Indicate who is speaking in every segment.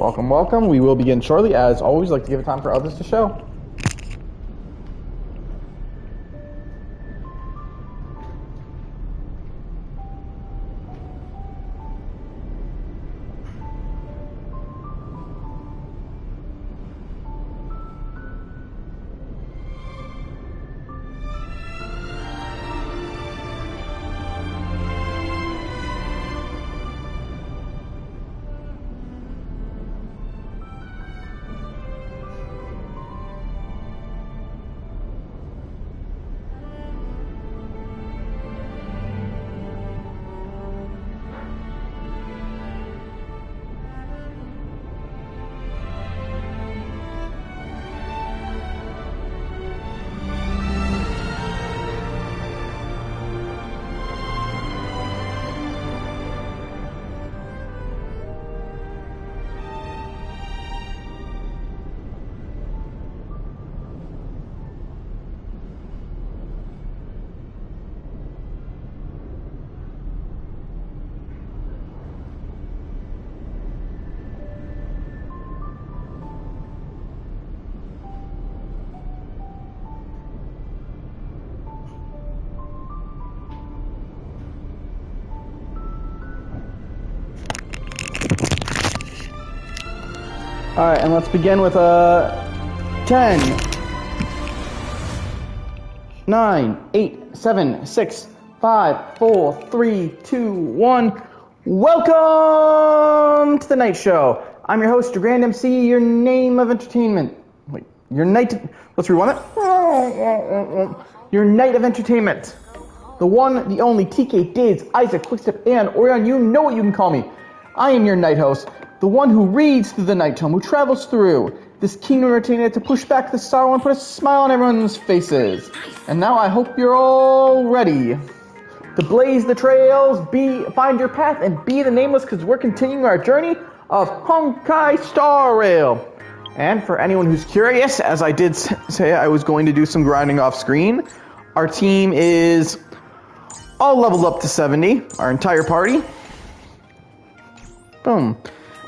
Speaker 1: Welcome, welcome. We will begin shortly. As always, like to give it time for others to show. Alright, and let's begin with 10, 9, 8, 7, 6, 5, 4, 3, 2, 1. Welcome to the Night Show. I'm your host, your Grand MC, your name of entertainment. Wait, your night... Let's rewind it. Your night of entertainment. The one, the only, TK, Diz, Isaac, Quickstep, and Orion. You know what you can call me. I am your night host. The one who reads through the night tome, who travels through this kingdom routine to push back the sorrow and put a smile on everyone's faces. And now I hope you're all ready to blaze the trails, find your path, and be the nameless, because we're continuing our journey of Honkai Star Rail. And for anyone who's curious, as I did say I was going to do some grinding off screen, our team is all leveled up to 70, our entire party. Boom.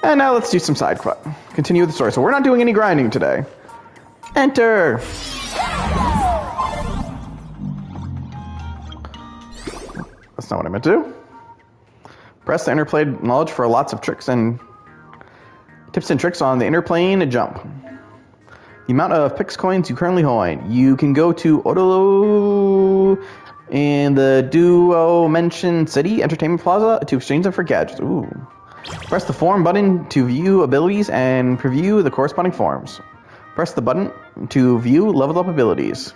Speaker 1: And now let's do some side quest. Continue with the story. So we're not doing any grinding today. Enter! That's not what I meant to do. Press the interplane knowledge for lots of tricks and tips and tricks on the interplane jump. The amount of Pix coins you currently hold. You can go to Odolo in the Duo Mention City Entertainment Plaza to exchange them for gadgets. Ooh. Press the form button to view abilities and preview the corresponding forms. Press the button to view leveled up abilities.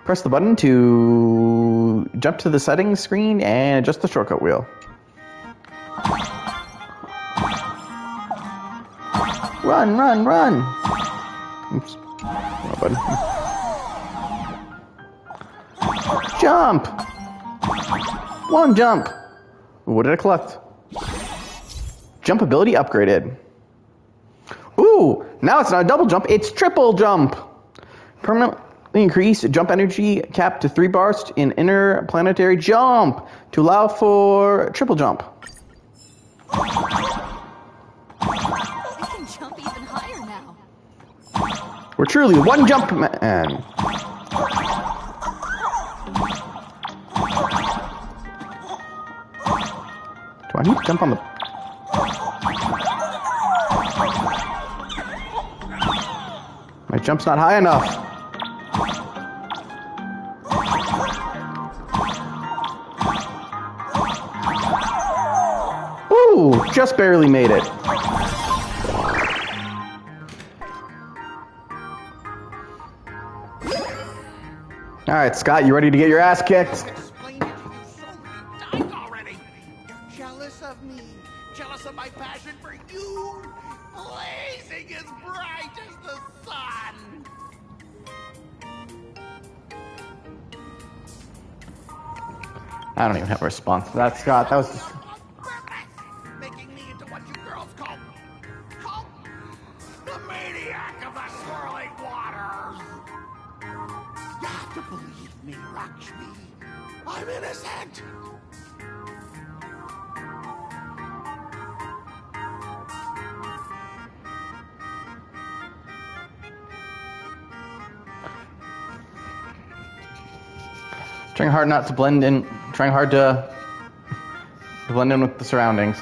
Speaker 1: Press the button to jump to the settings screen and adjust the shortcut wheel. Run, run, run! Oops. Wrong button. Jump! One jump! What did I collect? Jump ability upgraded. Ooh, now it's not a double jump, it's triple jump. Permanently increase jump energy cap to 3 bars in interplanetary jump to allow for triple jump.
Speaker 2: I can jump even higher now.
Speaker 1: We're truly one jump man. Do I need to jump on the... My jump's not high enough. Ooh, just barely made it. All right, Scott, you ready to get your ass kicked?
Speaker 3: Jealous of me, jealous of my passion for you, blazing as bright as the sun.
Speaker 1: I don't even have a response to that, Scott. That was just...
Speaker 3: Making me into what you girls call the maniac of the swirling waters. You have to believe me, Lakshmi. I'm innocent.
Speaker 1: Trying hard not to blend in. Trying hard to blend in with the surroundings.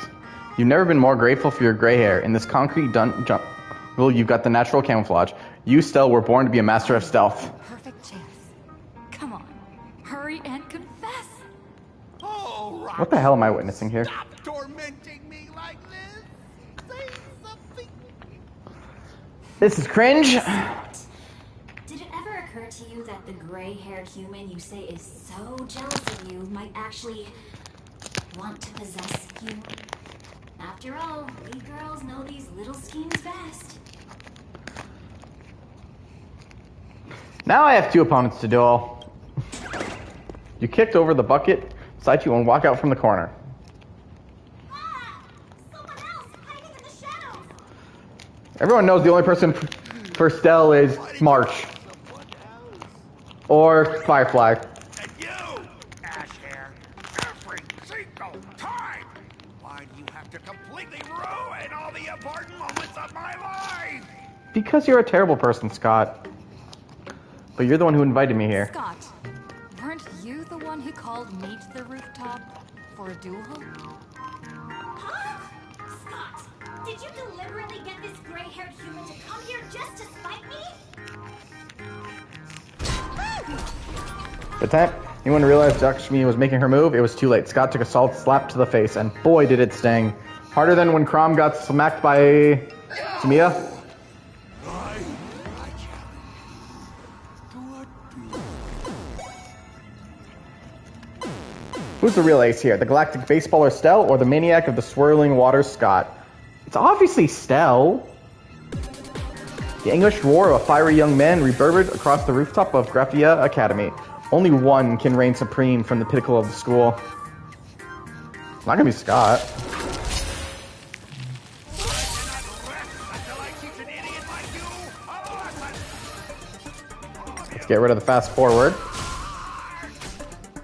Speaker 1: You've never been more grateful for your gray hair. In this concrete jungle, you've got the natural camouflage. You, Stell, were born to be a master of stealth.
Speaker 2: Perfect chance. Come on, hurry and confess.
Speaker 3: Oh, Roxy,
Speaker 1: What the hell am I witnessing here?
Speaker 3: stop tormenting me like this. Say something.
Speaker 1: This is cringe.
Speaker 4: Did it ever occur to you that the gray-haired human you say is so jealous of you might actually want to possess you? After all, we girls know these little schemes best.
Speaker 1: Now I have 2 opponents to duel. You kicked over the bucket beside you and walk out from the corner.
Speaker 4: Ah! Someone else hiding in the shadows!
Speaker 1: Everyone knows the only person for Stell is March.
Speaker 3: Someone else.
Speaker 1: Or Firefly.
Speaker 3: And you, Ash Hair, every single time. Why do you have to completely ruin all the important moments of my life?
Speaker 1: Because you're a terrible person, Scott. But you're the one who invited me here.
Speaker 2: Scott, weren't you the one who called me to the rooftop for a duel?
Speaker 4: Huh? Scott, did you deliberately get this gray-haired human to come here just to spite me?
Speaker 1: The time anyone realized Lakshmi was making her move, it was too late. Scott took a solid slap to the face, and boy did it sting. Harder than when Crom got smacked by Samia. Who's the real ace here? The galactic baseballer Stell or the maniac of the swirling waters Scott? It's obviously Stell. The English roar of a fiery young man reverberated across the rooftop of Graphia Academy. Only one can reign supreme from the pinnacle of the school. It's not gonna be Scott. Let's get rid of the fast forward.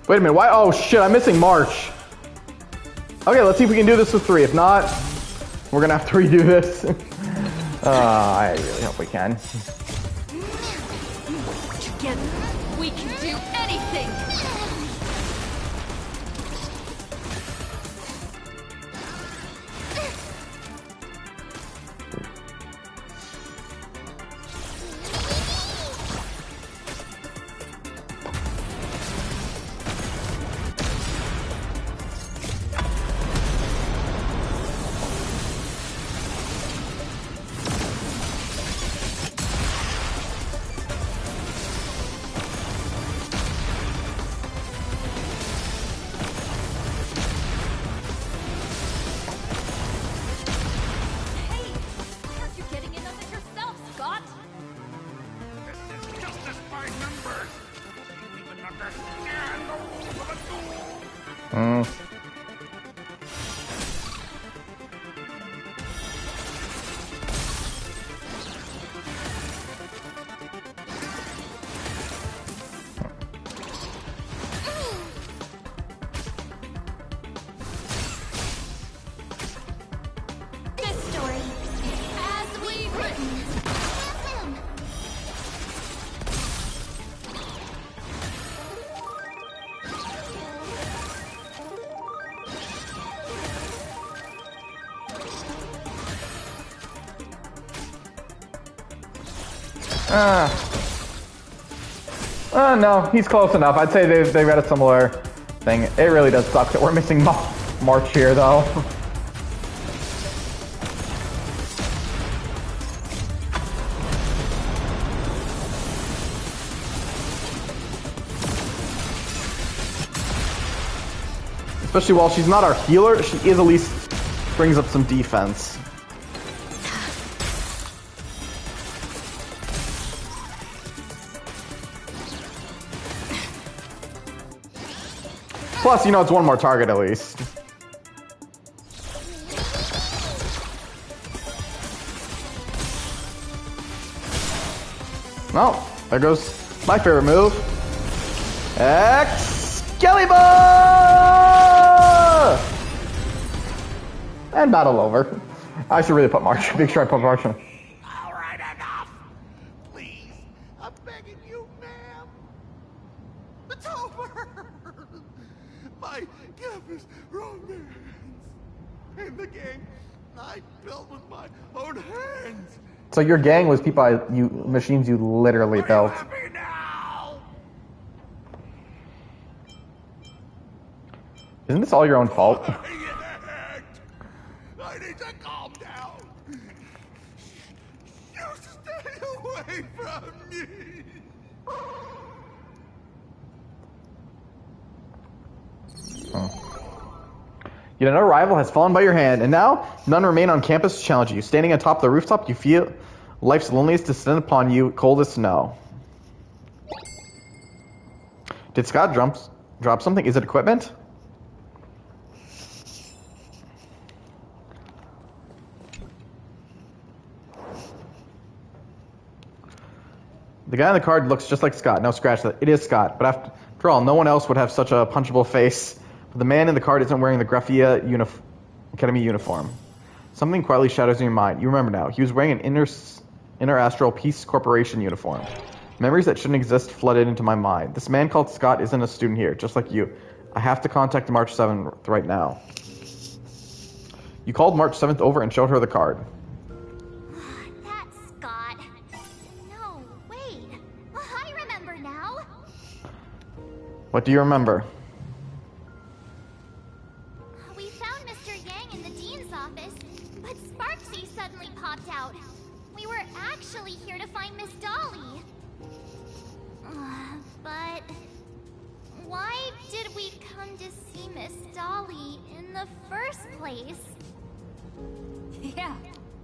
Speaker 1: Wait a minute, why? Oh shit, I'm missing March. Okay, let's see if we can do this with 3. If not, we're gonna have to redo this. I really hope we can.
Speaker 2: Together, we can do anything!
Speaker 1: No, he's close enough. I'd say they've got a similar thing. It really does suck that we're missing March here, though. Especially while she's not our healer, she is at least brings up some defense. Plus, you know, it's one more target at least. Well, there goes my favorite move. Excalibur! And battle over. I should really put March. Make sure I put March in.
Speaker 3: All right, enough. Please, I'm begging you, ma'am. It's over! My campus romance! And the gang I built with my own hands!
Speaker 1: So your gang was machines you literally built.
Speaker 3: Are you happy now?
Speaker 1: Isn't this all your own fault?
Speaker 3: I need to calm down. You stay away from me.
Speaker 1: Yet another rival has fallen by your hand, and now none remain on campus to challenge you. Standing atop the rooftop, you feel life's loneliest descend upon you, cold as snow. Did Scott drop something? Is it equipment? The guy on the card looks just like Scott. No, scratch that. It is Scott. But after all, no one else would have such a punchable face. But the man in the card isn't wearing the Graphia Academy uniform. Something quietly shadows in your mind. You remember now. He was wearing an Inter-Astral Peace Corporation uniform. Memories that shouldn't exist flooded into my mind. This man called Scott isn't a student here, just like you. I have to contact March 7th right now. You called March 7th over and showed her the card.
Speaker 5: That's Scott. No, wait. I remember now.
Speaker 1: What do you remember?
Speaker 5: We found Mr. Yang in the dean's office, but Sparksy suddenly popped out. We were actually here to find Miss Dolly. But why did we come to see Miss Dolly in the first place?
Speaker 2: Yeah.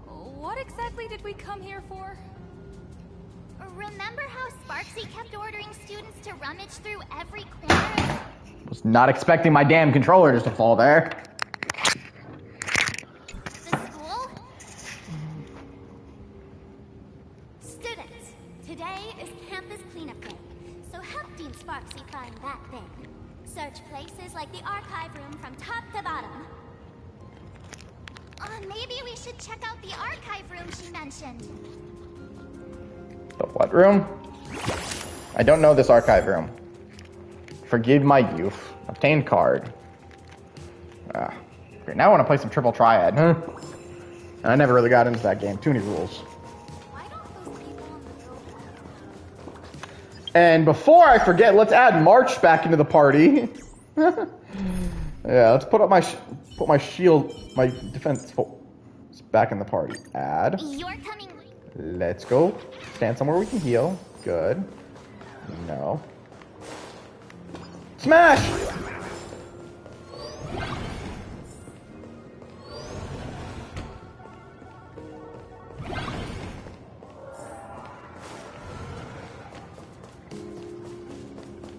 Speaker 2: What exactly did we come here for?
Speaker 5: Remember how Sparksy kept ordering students to rummage through every corner?
Speaker 1: Was not expecting my damn controller just to fall there.
Speaker 5: The school? Students, today is campus cleanup day, so help Dean Sparksy find that thing. Search places like the archive room from top to bottom. Maybe we should check out the archive room she mentioned.
Speaker 1: The what room? I don't know this archive room. Forgive my youth. Obtained card. Great. Now I want to play some Triple Triad. Huh? And I never really got into that game. Too many rules.
Speaker 5: Why don't those people on the road?
Speaker 1: And before I forget, let's add March back into the party. Yeah, let's put my shield, my defense back in the party. Add.
Speaker 5: You're coming.
Speaker 1: Let's go. Stand somewhere we can heal. Good. No. Smash!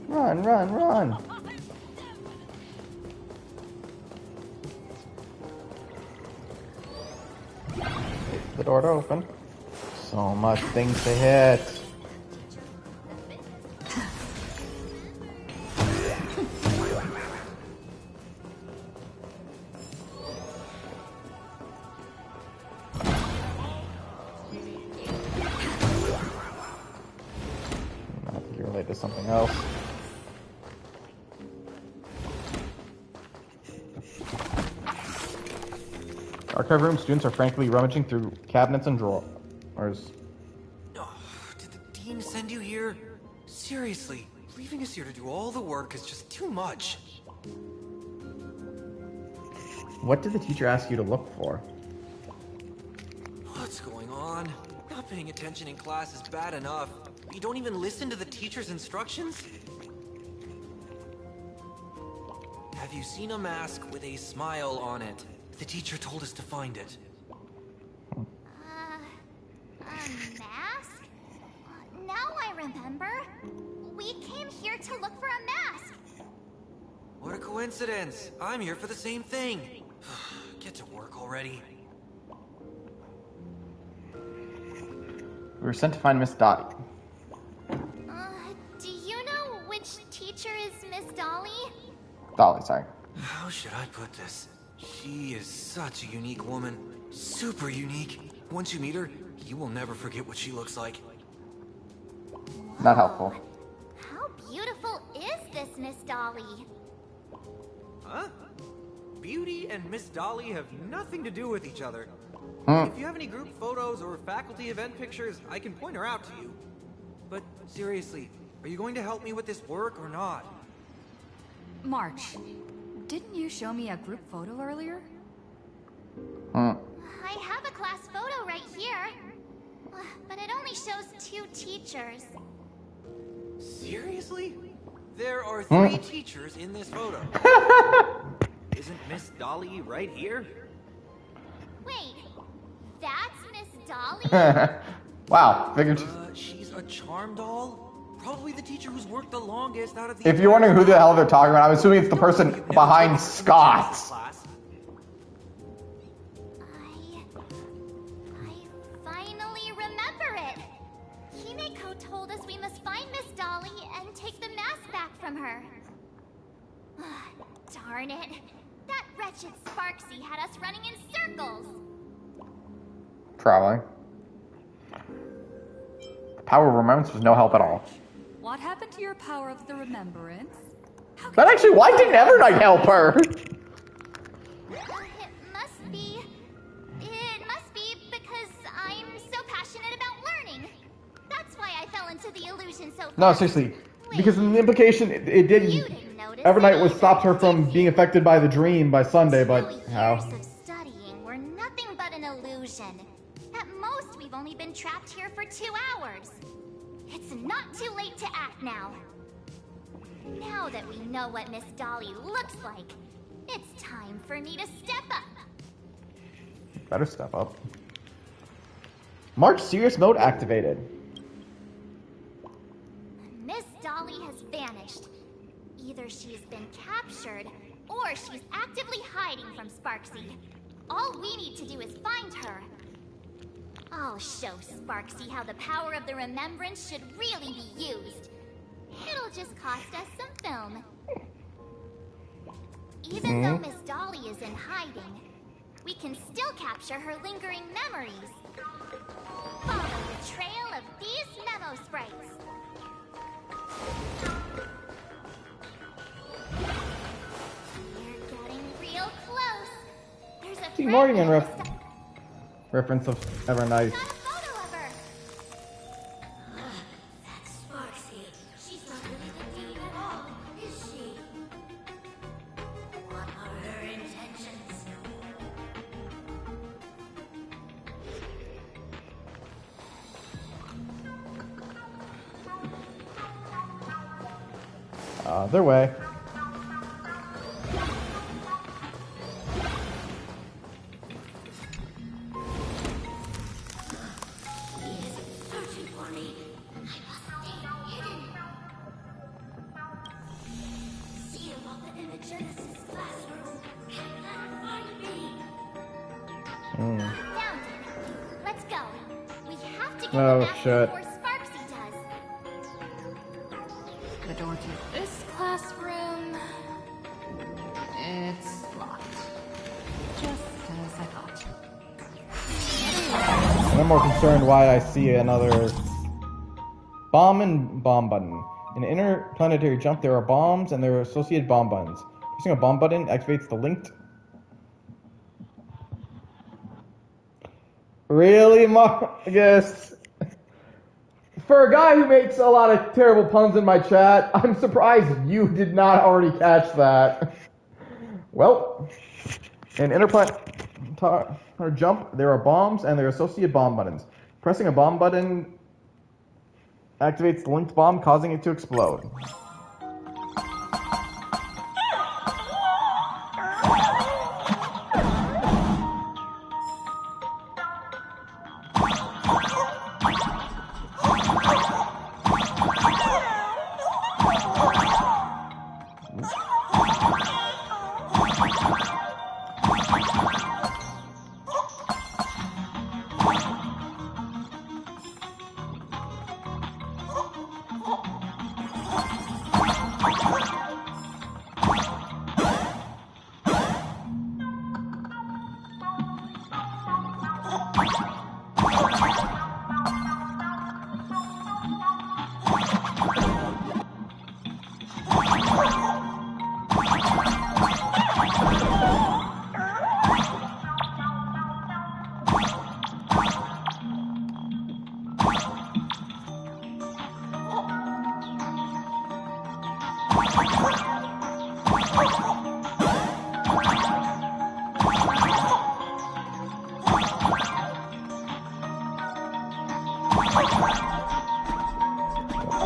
Speaker 1: Run, run, run. The door to open. So much things to hit. I think you're related to something else. Archive room students are frankly rummaging through cabinets and drawers.
Speaker 6: Oh, did the dean send you here? Seriously, leaving us here to do all the work is just too much.
Speaker 1: What did the teacher ask you to look for?
Speaker 6: What's going on? Not paying attention in class is bad enough. You don't even listen to the teacher's instructions? Have you seen a mask with a smile on it? The teacher told us to find it.
Speaker 5: A mask? Now I remember. We came here to look for a mask.
Speaker 6: What a coincidence. I'm here for the same thing. Get to work already.
Speaker 1: We were sent to find Miss Dottie.
Speaker 5: Do you know which teacher is Miss Dolly?
Speaker 1: Dolly, sorry.
Speaker 6: How should I put this? She is such a unique woman. Super unique. Once you meet her, you will never forget what she looks like.
Speaker 1: Not helpful.
Speaker 5: How beautiful is is Miss Dolly.
Speaker 6: Huh? Beauty and Miss Dolly have nothing to do with each other. If you have any group photos or faculty event pictures, I can point her out to you. But seriously, are you going to help me with this work or not?
Speaker 2: March, didn't you show me a group photo earlier?
Speaker 5: I have a class photo right here. But it only shows 2 teachers.
Speaker 6: Seriously? There are 3 teachers in this photo. Isn't Miss Dolly right here?
Speaker 5: Wait, that's Miss Dolly?
Speaker 1: Wow, figured.
Speaker 6: She's a charm doll? Probably the teacher who's worked the longest out of the...
Speaker 1: If you're wondering who the hell they're talking about, I'm assuming it's the person behind Scott.
Speaker 5: I finally remember it. Himeko told us we must find Miss Dolly and take the mask back from her. Darn it. That wretched Sparksy had us running in circles.
Speaker 1: Probably. The power of remembrance was no help at all.
Speaker 2: What happened to your power of the remembrance?
Speaker 1: But actually, why didn't Evernight help her?
Speaker 5: It must be because I'm so passionate about learning. That's why I fell into the illusion so fast.
Speaker 1: No, seriously. Because in the implication, it didn't... Evernight was stopped her from being affected by the dream by Sunday, but how?
Speaker 5: Years of studying were nothing but an illusion. At most, we've only been trapped here for 2 hours. It's not too late to act now. Now that we know what Miss Dolly looks like, it's time for me to step up.
Speaker 1: Better step up. March serious mode activated.
Speaker 5: Miss Dolly has vanished. Either she's been captured, or she's actively hiding from Sparksy. All we need to do is find her. I'll show Sparksy how the power of the remembrance should really be used. It'll just cost us some film. Even though Miss Dolly is in hiding, we can still capture her lingering memories. Follow the trail of these memo sprites. We're getting real close. There's a
Speaker 1: See, Morgan
Speaker 5: fragment
Speaker 1: reference of Evernight.
Speaker 5: got a photo of her.
Speaker 4: That's Sparksy. She's not really the thief at all, is she? What are her intentions?
Speaker 1: Their way.
Speaker 4: Searching for me. I must stay hidden. See him open in the Genesis classroom. Can that find me?
Speaker 5: Found it. Let's go. We have to get
Speaker 1: Oh,
Speaker 5: the map
Speaker 1: shit.
Speaker 5: before Sparksy does.
Speaker 2: The door to this classroom... It's locked. Just as I thought.
Speaker 1: And I'm more concerned why I see another bomb and bomb button. In an interplanetary jump, there are bombs and their associated bomb buttons. Pressing a bomb button activates the linked... Really, Marcus? For a guy who makes a lot of terrible puns in my chat, I'm surprised you did not already catch that. Well, in interplanetary jump, there are bombs and their associated bomb buttons. Pressing a bomb button activates the linked bomb, causing it to explode.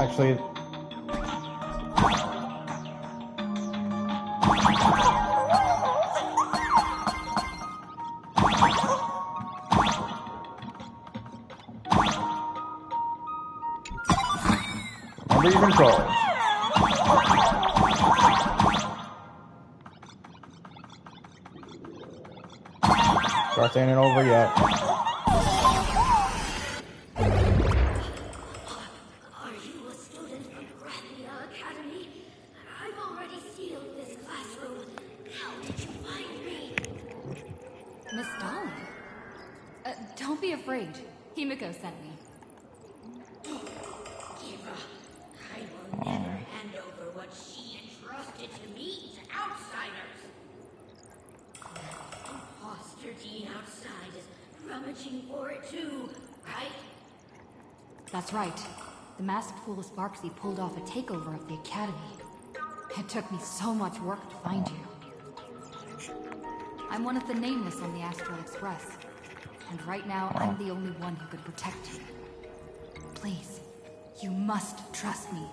Speaker 1: Actually, remember your controls. Starts ain't over yet.
Speaker 7: Are you a student from Graphia Academy? I've already sealed this classroom. How did you find me?
Speaker 2: Miss Dolly? Don't be afraid. Himiko sent me.
Speaker 7: Kira, I will never hand over what she entrusted to me to outsiders. Imposter Dean outside is rummaging for it too, right?
Speaker 2: That's right. The masked fool Sparksy pulled off a takeover of the academy. It took me so much work to find you. I'm one of the nameless on the Astral Express. And right now, I'm the only one who could protect you. Please, you must trust me.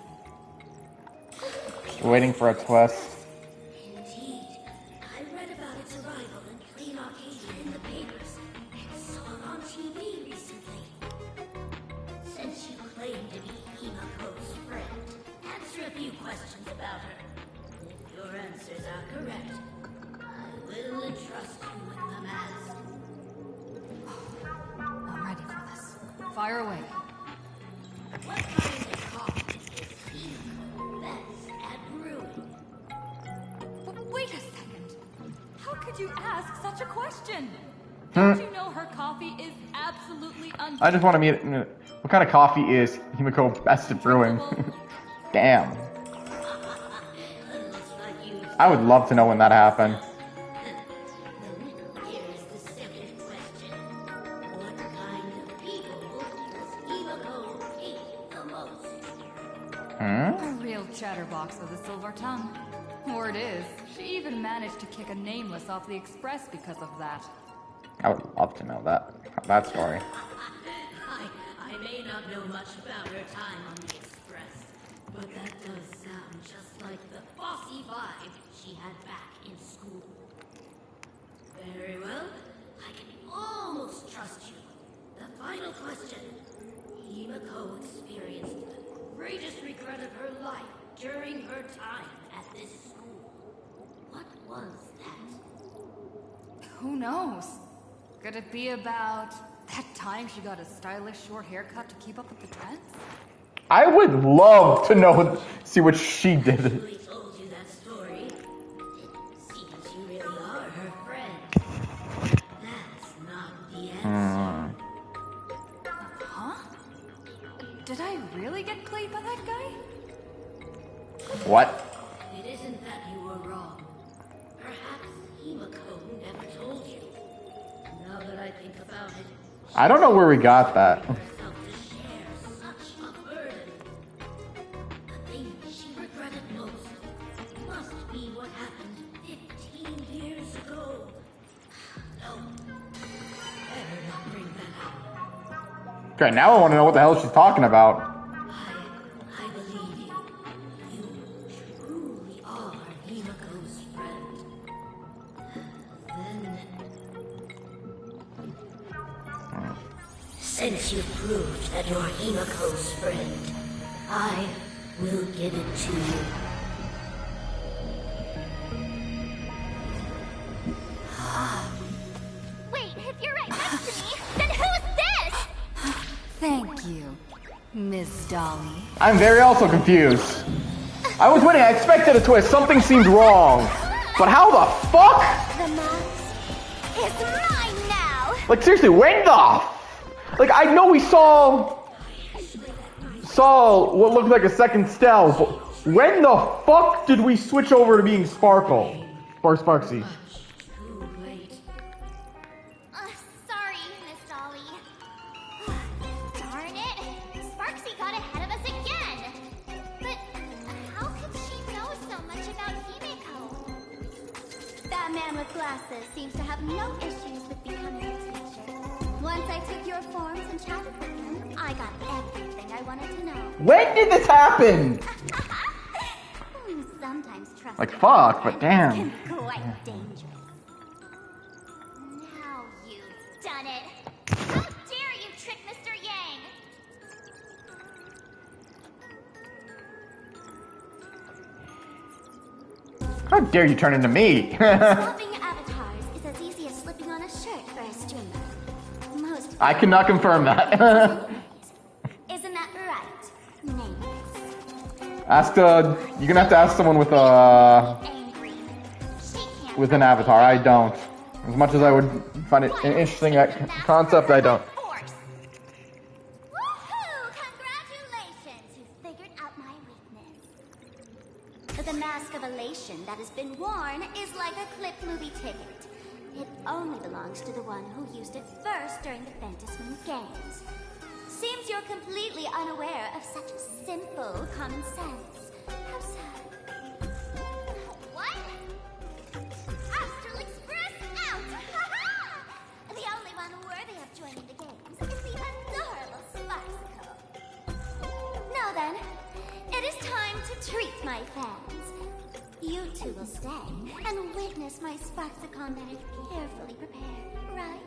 Speaker 1: Waiting for a twist.
Speaker 7: Indeed. I read about its arrival in Plain Arcadia in the papers and saw it on TV recently. Since you claim to be Himiko's friend, answer a few questions about her. If your answers are correct, I will entrust you with the mask.
Speaker 2: I'm ready for this. Fire away.
Speaker 7: What kind of coffee is Himiko best at brewing?
Speaker 2: Wait a second. How could you ask such a question? Don't you know her coffee is absolutely
Speaker 1: I just want to meet. What kind of coffee is Himiko best at brewing? Damn.
Speaker 7: Looks like you.
Speaker 1: I would love to know when that happened.
Speaker 7: Here is the second question. What kind of people does Himiko hate the most?
Speaker 2: A real chatterbox with a silver tongue. Word is, she even managed to kick a nameless off the express because of that.
Speaker 1: I would love to know that story.
Speaker 7: I may not know much about her time on the Express, but that does sound just like the bossy vibe she had back in school. Very well, I can almost trust you. The final question. Himiko experienced the greatest regret of her life during her time at this school. What was that?
Speaker 2: Who knows? Could it be about that time she got a stylish short haircut to keep up with the trends?
Speaker 1: I would love to know, see what she did.
Speaker 7: Really told you that story. It seems you really are her friend. That's not the answer.
Speaker 2: Huh? Did I really get played by that guy?
Speaker 1: What?
Speaker 7: It isn't that you were wrong. Perhaps Himiko never told you. Now that I think about it,
Speaker 1: I don't know where we got that.
Speaker 7: herself to share such a burden. The thing she regretted most must be what happened 15 years ago. No, better not bring that up.
Speaker 1: Okay, now I want to know what the hell she's talking about.
Speaker 7: I believe you. You truly are Himiko's friend. Then, since you proved that you're Himiko's friend, I will give it to you.
Speaker 5: Wait, if you're right next to me, then who's this?
Speaker 2: Thank you, Miss Dolly.
Speaker 1: I'm very also confused. I was waiting, I expected a twist. Something seemed wrong. But how the fuck?
Speaker 5: The mask is mine now.
Speaker 1: Like, seriously, when the... Like, I know we saw what looked like a second Stell, but when the fuck did we switch over to being Sparkle? Or Sparksy?
Speaker 7: Too late.
Speaker 5: Sorry, Miss Dolly. Darn it. Sparksy got ahead of us again. But how could she know so man with glasses seems to have no issues with becoming a teacher. Once I took your forms and chatted with him, I got everything I wanted to know.
Speaker 1: When did this happen?
Speaker 5: Sometimes trust
Speaker 1: Like, fuck, but damn.
Speaker 5: can be quite dangerous. Now you've done it. How dare you trick Mr. Yang?
Speaker 1: How dare you turn into me?
Speaker 5: Swapping avatars is as easy as slipping on a shirt for a streamer. Most
Speaker 1: I cannot confirm that.
Speaker 5: Isn't that right? Nameless.
Speaker 1: You're gonna have to ask someone with
Speaker 5: Angry. She can't
Speaker 1: with an avatar. I don't. As much as I would find it an interesting concept, I don't.
Speaker 5: force. Woohoo! Congratulations! You figured out my weakness. The mask of elation that has been worn is like a clip movie ticket. It only belongs to the one who used it first during the Fantasmoon Games. Seems you're completely unaware of such simple common sense. How sad. What? Astral Express out! The only one worthy of joining the games is the adorable Sparkle. Now then, it is time to treat my fans. You two will stay and witness my Sparksicon that I've carefully prepared, right?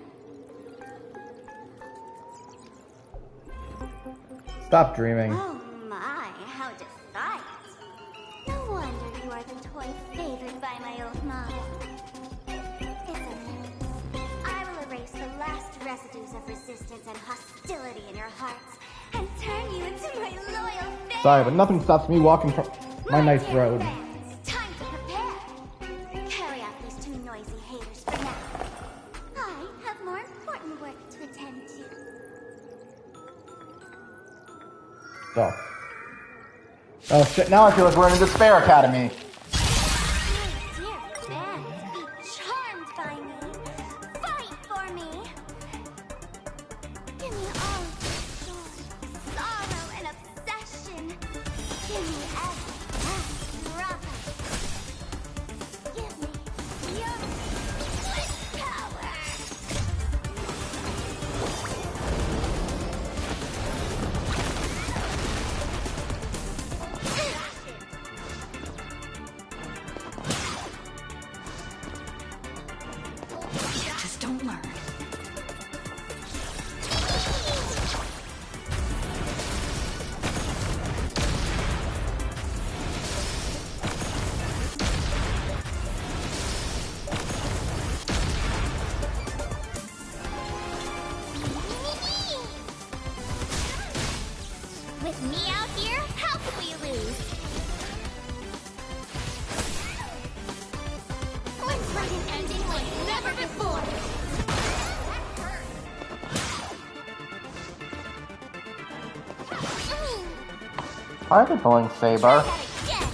Speaker 1: Stop dreaming.
Speaker 5: Oh my, how defiant. No wonder you are the toy favored by my old model. It's okay. I will erase the last residues of resistance and hostility in your hearts and turn you into my loyal fans.
Speaker 1: Sorry, but nothing stops me walking from my nice
Speaker 5: dear
Speaker 1: road.
Speaker 5: fans, time to prepare. Carry out these two noisy haters for now. I have more important work to attend to.
Speaker 1: So. Oh shit, now I feel like we're in a Despair Academy.
Speaker 5: Dear fans, be charmed by me. Fight for me. Give me all of your joy, sorrow, and obsession. Give me every last drop of it. Give me your split power.
Speaker 2: Just don't learn.
Speaker 5: With me out here, how can we lose? Let's fight an ending like never before.
Speaker 1: Why are they pulling Saber?
Speaker 5: Try that again.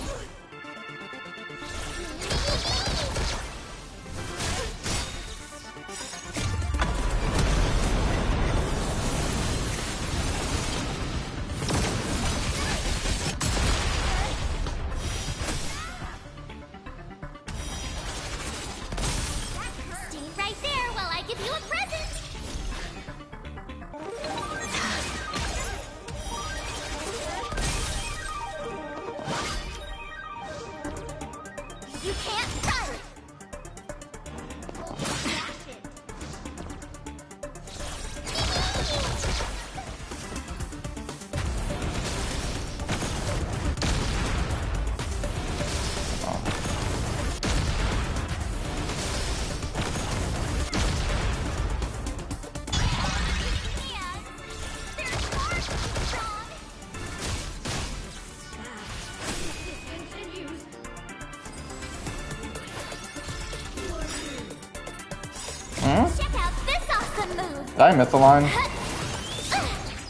Speaker 5: Stay right there while I give you a present. You can't run. Check out this awesome move.
Speaker 1: Did I miss a line?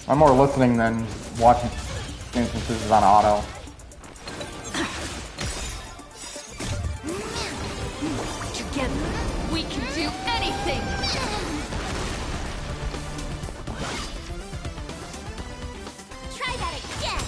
Speaker 1: I'm more listening than watching instances on auto.
Speaker 2: Together, we can do anything!
Speaker 5: Try that again.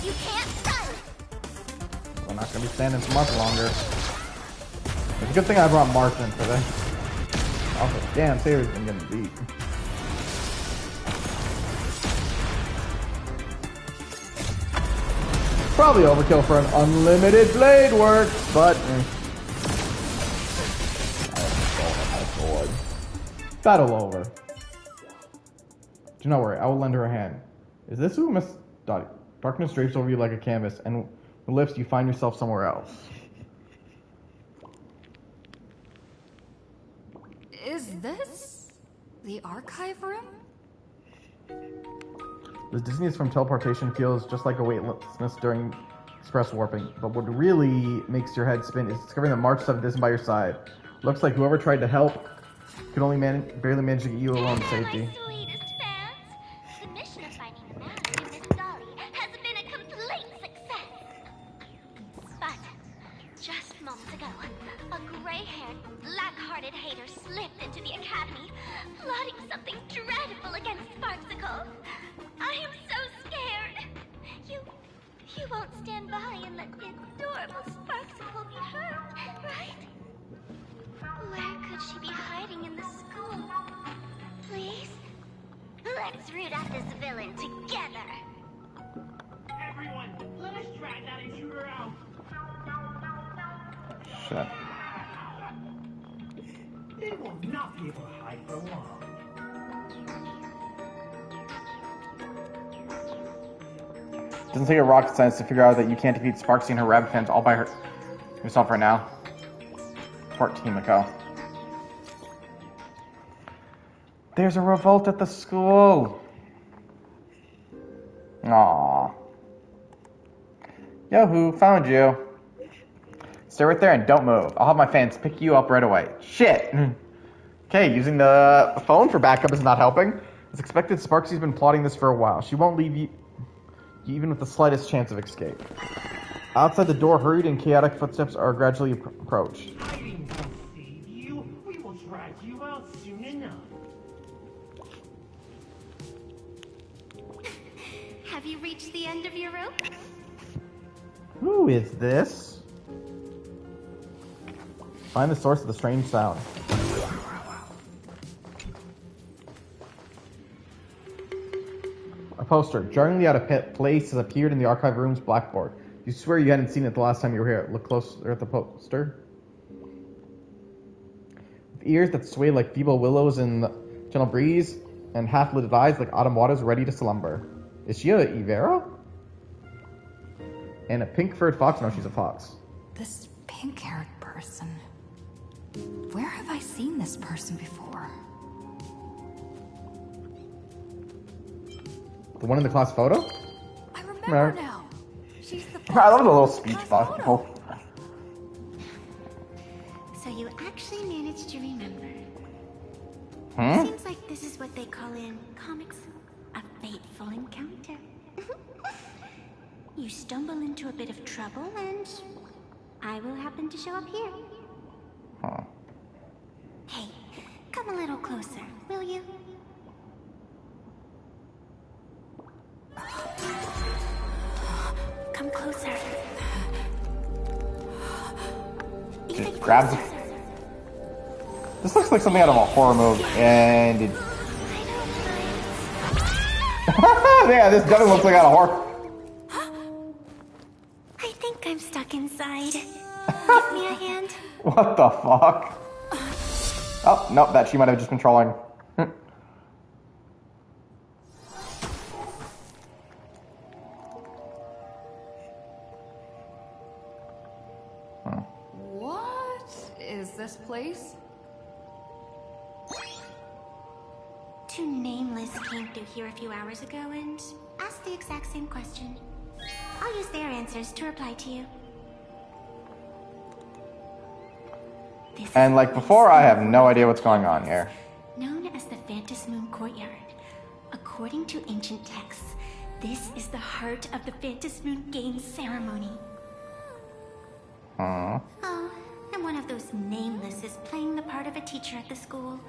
Speaker 5: You can't run!
Speaker 1: We're not gonna be standing for much longer. It's a good thing I brought Martin today. Also, damn, Saber's been getting beat. Probably overkill for an unlimited blade work, but battle over. Do not worry, I will lend her a hand. Is this who Miss Dottie? Darkness drapes over you like a canvas, and when it lifts, you find yourself somewhere else.
Speaker 2: Is this the archive room?
Speaker 1: The dizziness from teleportation feels just like a weightlessness during express warping, but what really makes your head spin is discovering that March 7th isn't by your side. Looks like whoever tried to help could only barely manage to get you alone to safety.
Speaker 5: My sweetest fans, the mission of finding the mask in Miss Dolly has been a complete success. But just moments ago, a gray-haired, black-hearted hater slipped into the academy, plotting something dreadful against Sparksicle. I am so scared. You won't stand by and let the adorable Sparksicle be hurt, right? Where could she be hiding in the school? Please? Let's root out this villain together.
Speaker 8: Everyone, let us drag that intruder out.
Speaker 1: Shit.
Speaker 8: They will not be able to hide for long.
Speaker 1: Doesn't take a rocket science to figure out that you can't defeat Sparksy and her rabbit fans all by yourself right now. Poor Kimiko. There's a revolt at the school. Aww. Yo-hoo, found you. Stay right there and don't move. I'll have my fans pick you up right away. Shit! Okay, using the phone for backup is not helping. As expected, Sparksy's been plotting this for a while. She won't leave you even with the slightest chance of escape. Outside the door, hurried and chaotic footsteps are gradually approached.
Speaker 8: Hiding won't save you. We will drag you out soon enough.
Speaker 5: Have you reached the end of your rope?
Speaker 1: Who is this? Find the source of the strange sound. A poster, jarringly out of place, has appeared in the archive room's blackboard. You swear you hadn't seen it the last time you were here. Look closer at the poster. With ears that sway like feeble willows in the gentle breeze, and half-lit eyes like autumn waters ready to slumber. Is she a Ivera? And a pink-furred fox? No, she's a fox.
Speaker 2: This pink-haired person. Where have I seen this person before?
Speaker 1: The one in the class photo?
Speaker 2: I remember now. She's the
Speaker 1: I love the little speech bubble.
Speaker 4: So you actually managed to remember.
Speaker 1: Hmm?
Speaker 4: Seems like this is what they call in comics a fateful encounter. You stumble into a bit of trouble and I will happen to show up here.
Speaker 1: Huh.
Speaker 4: Hey, come a little closer, will you? Come closer.
Speaker 1: Just grabs it. This looks like something out of a horror movie, and it... yeah, this definitely looks like out of horror.
Speaker 4: I think I'm stuck inside. Give me a hand.
Speaker 1: What the fuck? Oh, nope, that she might have just been trolling.
Speaker 2: What is this place?
Speaker 4: Two nameless came through here a few hours ago and asked the exact same question. I'll use their answers to reply to you.
Speaker 1: And like before, I have no idea what's going on here.
Speaker 4: Known as the Phantom Moon Courtyard. According to ancient texts, this is the heart of the Phantom Moon Games ceremony.
Speaker 1: Huh?
Speaker 4: Oh, and one of those nameless is playing the part of a teacher at the school.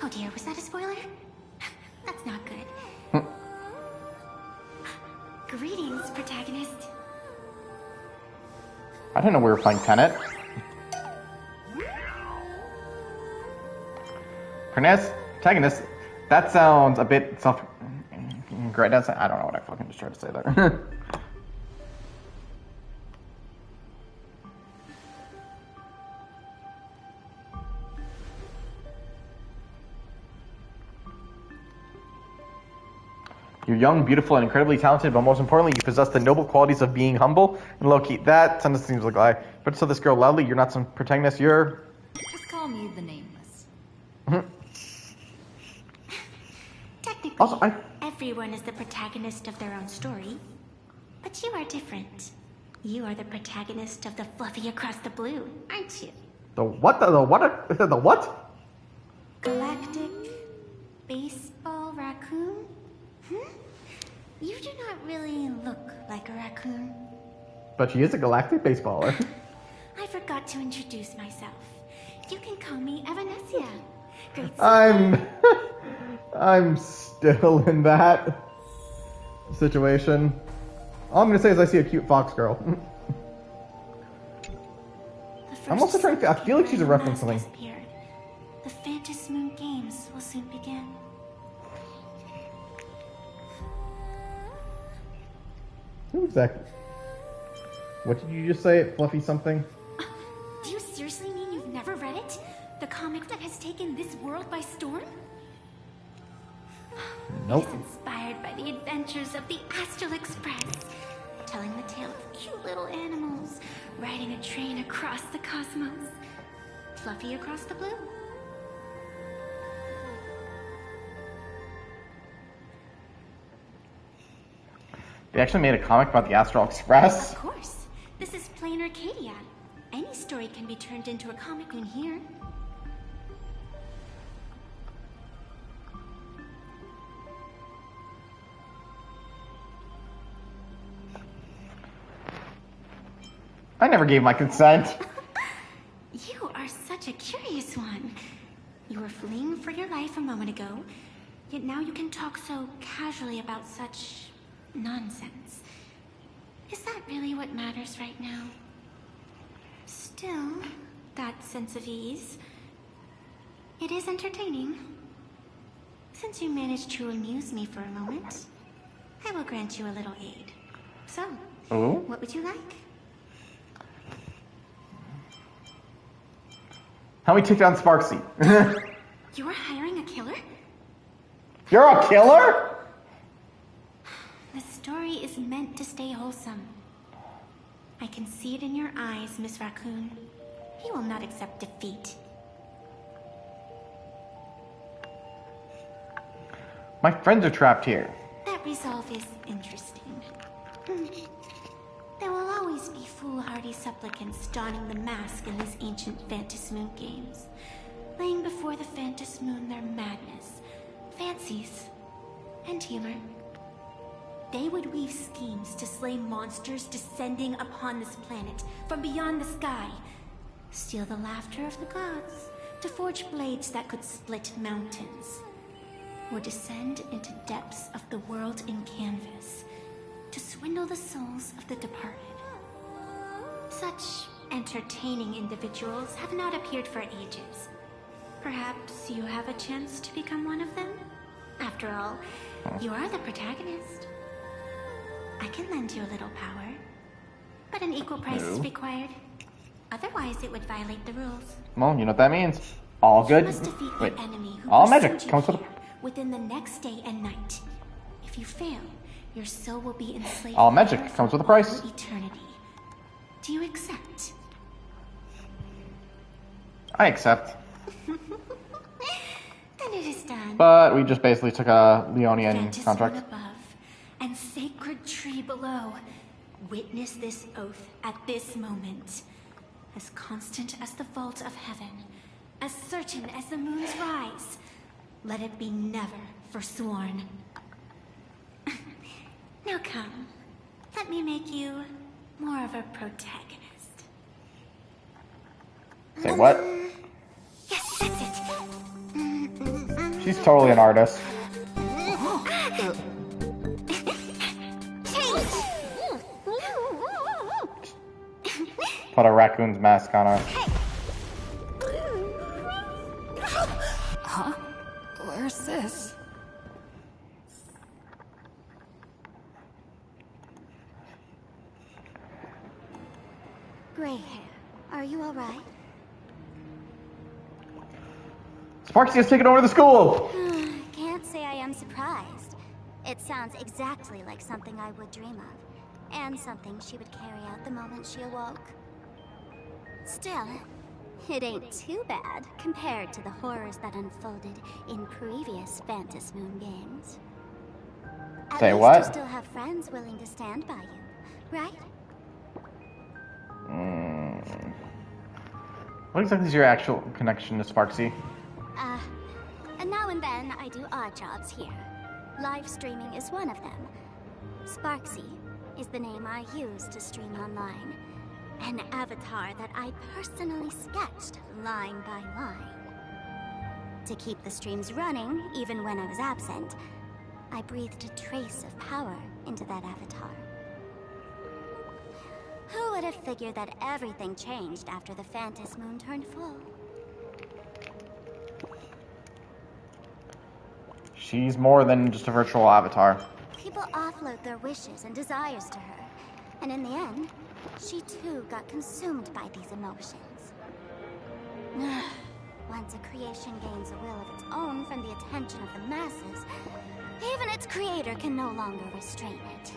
Speaker 4: Oh dear, was that a spoiler? That's not good.
Speaker 5: Greetings, protagonist.
Speaker 1: I didn't know we were playing Tenet. Protagonist. That sounds a bit self. Great. I don't know what I fucking just tried to say there. You're young, beautiful, and incredibly talented, but most importantly, you possess the noble qualities of being humble and low-key. That sentence seems like a lie. But to this girl loudly, you're not some protagonist, you're...
Speaker 2: Just call me the Nameless.
Speaker 5: Technically,
Speaker 1: Also,
Speaker 5: everyone is the protagonist of their own story. But you are different. You are the protagonist of the Fluffy Across the Blue, aren't you?
Speaker 1: The what? The what? The what?
Speaker 5: Galactic baseball raccoon? You do not really look like a raccoon.
Speaker 1: But she is a galactic baseballer.
Speaker 5: I forgot to introduce myself. You can call me Evanescia. Great.
Speaker 1: I'm still in that situation. All I'm gonna say is I see a cute fox girl. I'm also trying to. I feel like she's a reference to something.
Speaker 5: The Phantasmoon Games will soon begin.
Speaker 1: Who exactly? What did you just say? Fluffy something?
Speaker 5: Do you seriously mean you've never read it? The comic that has taken this world by storm?
Speaker 1: Nope.
Speaker 5: It is inspired by the adventures of the Astral Express, telling the tale of cute little animals riding a train across the cosmos. Fluffy Across the Blue.
Speaker 1: They actually made a comic about the Astral Express.
Speaker 5: Of course. This is plain Arcadia. Any story can be turned into a comic in here.
Speaker 1: I never gave my consent.
Speaker 5: You are such a curious one. You were fleeing for your life a moment ago, yet now you can talk so casually about such nonsense. Is that really what matters right now? Still, that sense of ease. It is entertaining. Since you managed to amuse me for a moment, I will grant you a little aid. So, what would you like?
Speaker 1: Help me take down Sparksy.
Speaker 5: You're hiring a killer?
Speaker 1: You're a killer?
Speaker 5: The story is meant to stay wholesome. I can see it in your eyes, Miss Raccoon. He will not accept defeat.
Speaker 1: My friends are trapped here.
Speaker 5: That resolve is interesting. There will always be foolhardy supplicants donning the mask in these ancient Phantasmoon games, laying before the Phantasmoon their madness, fancies, and humor. They would weave schemes to slay monsters descending upon this planet from beyond the sky, steal the laughter of the gods, to forge blades that could split mountains, or descend into depths of the world in canvas, to swindle the souls of the departed. Such entertaining individuals have not appeared for ages. Perhaps you have a chance to become one of them? After all, you are the protagonist. I can lend you a little power, but an equal price is required. Otherwise, it would violate the rules.
Speaker 1: Well, you know what that means. All good.
Speaker 5: You must defeat
Speaker 1: Wait.
Speaker 5: the enemy who
Speaker 1: All
Speaker 5: pursued
Speaker 1: magic
Speaker 5: you
Speaker 1: comes with
Speaker 5: here within the next day and night. If you fail, your soul will be enslaved.
Speaker 1: All magic
Speaker 5: forever
Speaker 1: comes with a
Speaker 5: for
Speaker 1: price.
Speaker 5: all eternity. Do you accept?
Speaker 1: I accept.
Speaker 5: Then it is done.
Speaker 1: But we just basically took a Leonian
Speaker 5: Phantasmoon
Speaker 1: contract.
Speaker 5: above and sacred tree below. Witness this oath at this moment. As constant as the vault of heaven, as certain as the moon's rise. Let it be never forsworn. Now come, let me make you more of a protagonist.
Speaker 1: Say what?
Speaker 5: Yes, that's it.
Speaker 1: She's totally an artist.
Speaker 5: Change!
Speaker 1: Put a raccoon's mask on her.
Speaker 2: Huh? Where's this?
Speaker 5: Gray hair, are you alright?
Speaker 1: Sparksy has taken over the school!
Speaker 5: Can't say I am surprised. It sounds exactly like something I would dream of, and something she would carry out the moment she awoke. Still, it ain't too bad compared to the horrors that unfolded in previous Phantom Moon games.
Speaker 1: Say
Speaker 5: At least
Speaker 1: what?
Speaker 5: you still have friends willing to stand by you, right?
Speaker 1: What exactly is your actual connection to Sparksy?
Speaker 5: And now and then I do odd jobs here. Live streaming is one of them. Sparksy is the name I use to stream online. An avatar that I personally sketched line by line. To keep the streams running, even when I was absent, I breathed a trace of power into that avatar. Who would have figured that everything changed after the Phantom Moon turned full?
Speaker 1: She's more than just a virtual avatar.
Speaker 5: People offload their wishes and desires to her, and in the end, she too got consumed by these emotions. Once a creation gains a will of its own from the attention of the masses, even its creator can no longer restrain it.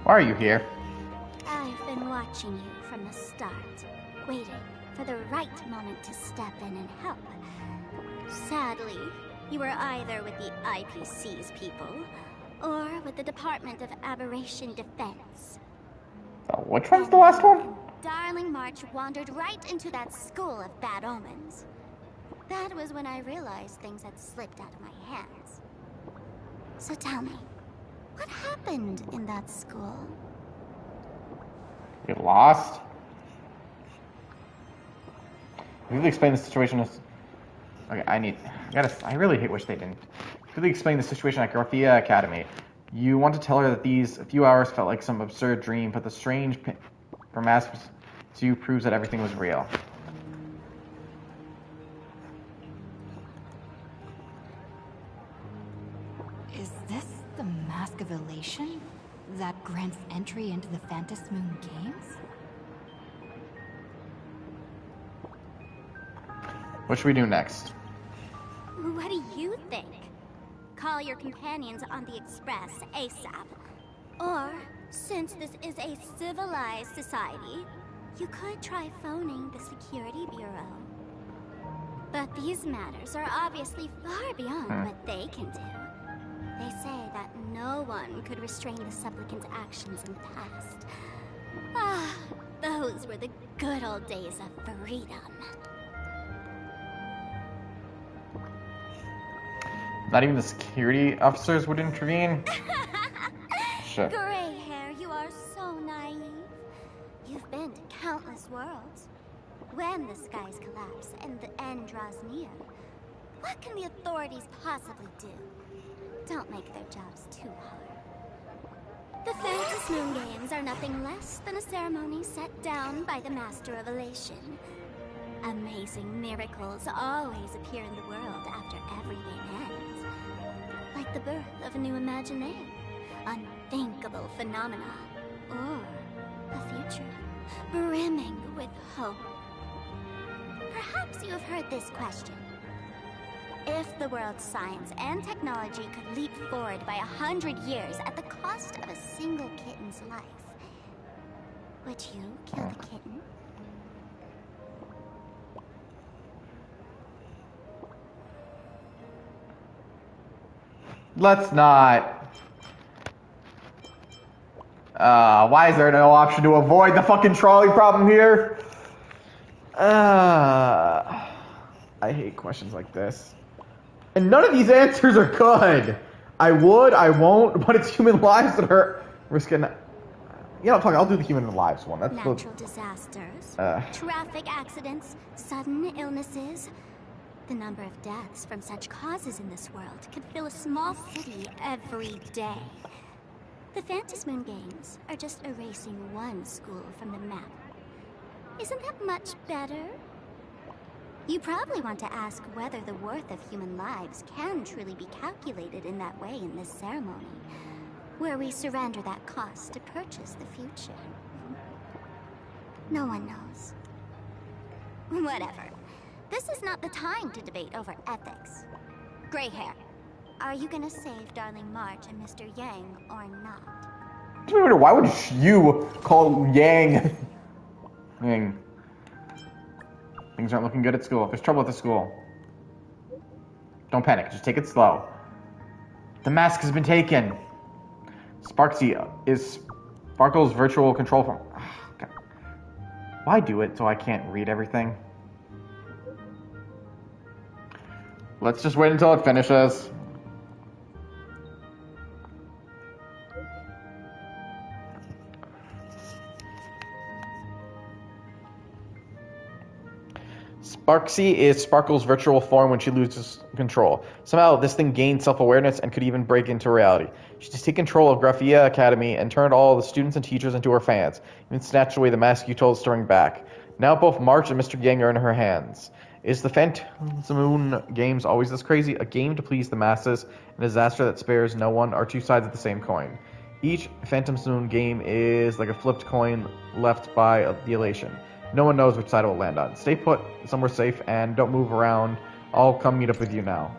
Speaker 1: Why are you here?
Speaker 5: I've been watching you from the start, waiting for the right moment to step in and help. Sadly, you were either with the IPC's people, or with the Department of Aberration Defense.
Speaker 1: Oh, which one's the last one?
Speaker 5: Darling March wandered right into that school of bad omens. That was when I realized things had slipped out of my hands. So tell me, what happened in that school?
Speaker 1: You lost? Really explain the situation as... Okay, I really wish they didn't. Really explain the situation at Garthia Academy. You want to tell her that these few hours felt like some absurd dream, but the strange from mass to you proves that everything was real.
Speaker 2: Is this the Mask of Elation that grants entry into the Phantom Moon games?
Speaker 1: What should we do next?
Speaker 5: What do you think? Call your companions on the Express ASAP. Or, since this is a civilized society, you could try phoning the Security Bureau. But these matters are obviously far beyond what they can do. They say that no one could restrain the supplicant's actions in the past. Ah, those were the good old days of freedom.
Speaker 1: Not even the security officers would intervene? Shit.
Speaker 5: Gray hair, you are so naive. You've been to countless worlds. When the skies collapse and the end draws near, what can the authorities possibly do? Don't make their jobs too hard. The Phantom Moon Games are nothing less than a ceremony set down by the Master of Elation. Amazing miracles always appear in the world after every game ends. Like the birth of a new imagination, unthinkable phenomena, or a future brimming with hope. Perhaps you have heard this question. If the world's science and technology could leap forward by 100 years at the cost of a single kitten's life, would you kill the kitten?
Speaker 1: Let's not. Why is there no option to avoid the fucking trolley problem here? I hate questions like this. And none of these answers are good. I would, I won't, but it's human lives that are risking. Yeah, I'll do the human lives one. That's
Speaker 5: Natural disasters, traffic accidents, sudden illnesses. The number of deaths from such causes in this world could fill a small city every day. The Phantasmoon games are just erasing one school from the map. Isn't that much better? You probably want to ask whether the worth of human lives can truly be calculated in that way in this ceremony, where we surrender that cost to purchase the future. No one knows. Whatever. This is not the time to debate over ethics. Gray hair, are you gonna save Darling March and Mr. Yang or not?
Speaker 1: Why would you call Yang? Yang. Things aren't looking good at school. There's trouble at the school. Don't panic. Just take it slow. The mask has been taken. Sparksy is Sparkle's virtual control form. Okay. Why do it so I can't read everything? Let's just wait until it finishes. Sparksy is Sparkle's virtual form when she loses control. Somehow, this thing gained self-awareness and could even break into reality. She just took control of Graphia Academy and turned all the students and teachers into her fans, even snatched away the mask you told us to bring back. Now both March and Mr. Yang are in her hands. Is the Phantasmoon games always this crazy? A game to please the masses, a disaster that spares no one, are two sides of the same coin. Each Phantasmoon game is like a flipped coin left by the elation. No one knows which side it will land on. Stay put somewhere safe and don't move around. I'll come meet up with you now.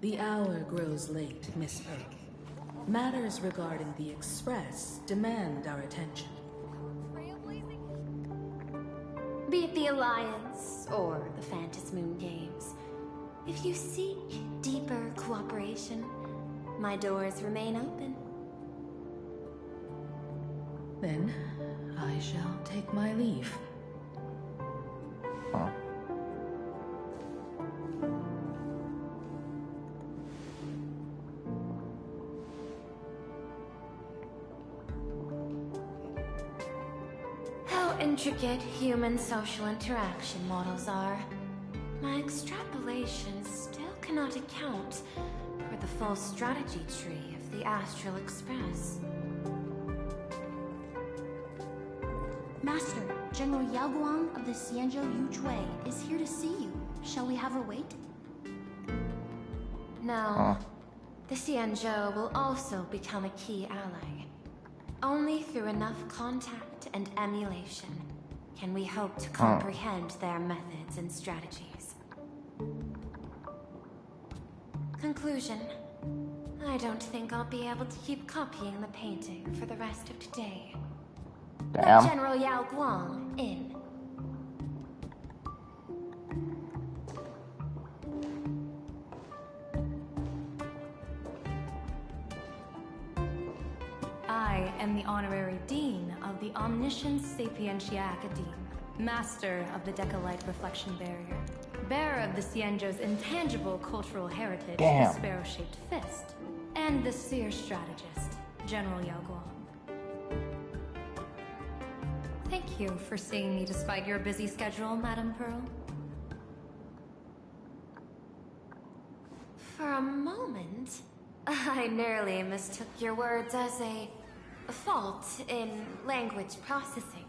Speaker 9: The hour grows late, Miss Fake. Matters regarding the Express demand our attention.
Speaker 4: Be it the Alliance or the Phantasmoon games, if you seek deeper cooperation, my doors remain open.
Speaker 9: Then I shall take my leave.
Speaker 1: Huh.
Speaker 4: How intricate human social interaction models are. My extrapolations still cannot account for the full strategy tree of the Astral Express.
Speaker 10: Master, General Yao Guang of the Xianzhou Yuzhui is here to see you. Shall we have her wait?
Speaker 4: No. The Xianzhou will also become a key ally. Only through enough contact and emulation can we hope to comprehend their methods and strategies. Conclusion. I don't think I'll be able to keep copying the painting for the rest of today.
Speaker 1: Damn.
Speaker 4: Let General Yao Guang in.
Speaker 2: I am the Honorary Dean of the Omniscience Sapientia Academe, Master of the Decalite Reflection Barrier, bearer of the Xianzhou's intangible cultural heritage, the Sparrow-Shaped Fist, and the Seer Strategist, General Yao Guang. Thank you for seeing me despite your busy schedule, Madame Pearl.
Speaker 4: For a moment, I nearly mistook your words as a fault in language processing.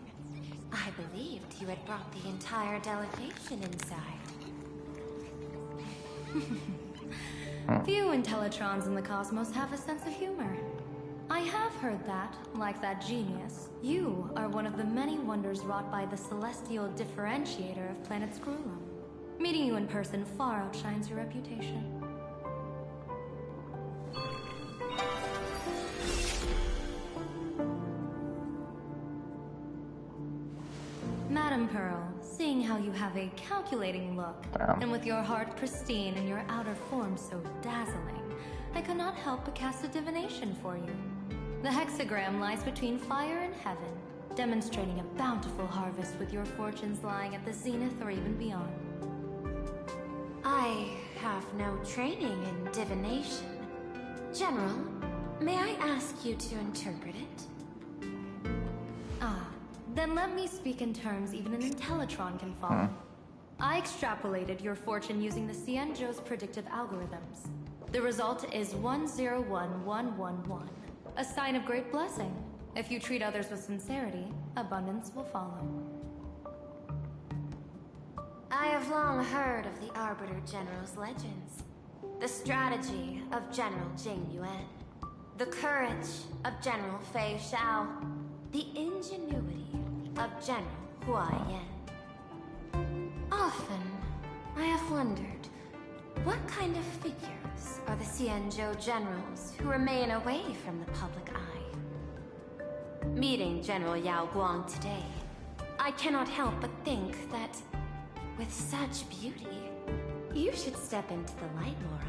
Speaker 4: I believed you had brought the entire delegation inside.
Speaker 2: Few Intellitrons in the cosmos have a sense of humor. I have heard that, like that genius, you are one of the many wonders wrought by the celestial differentiator of planet Screwlum. Meeting you in person far outshines your reputation. Madame Pearl, seeing how you have a calculating look, and with your heart pristine and your outer form so dazzling, I could not help but cast a divination for you. The hexagram lies between fire and heaven, demonstrating a bountiful harvest with your fortunes lying at the zenith or even beyond.
Speaker 4: I have no training in divination. General, may I ask you to interpret it?
Speaker 2: Ah, then let me speak in terms even an Intellitron can follow. I extrapolated your fortune using the Xianzhou's predictive algorithms. The result is 101111, a sign of great blessing. If you treat others with sincerity, abundance will follow.
Speaker 5: I have long heard of the Arbiter General's legends. The strategy of General Jing Yuan. The courage of General Fei Xiao. The ingenuity of General Hua Yan. Often, I have wondered, what kind of figures are the Xianzhou generals who remain away from the public eye? Meeting General Yao Guang today, I cannot help but think that, with such beauty, you should step into the light more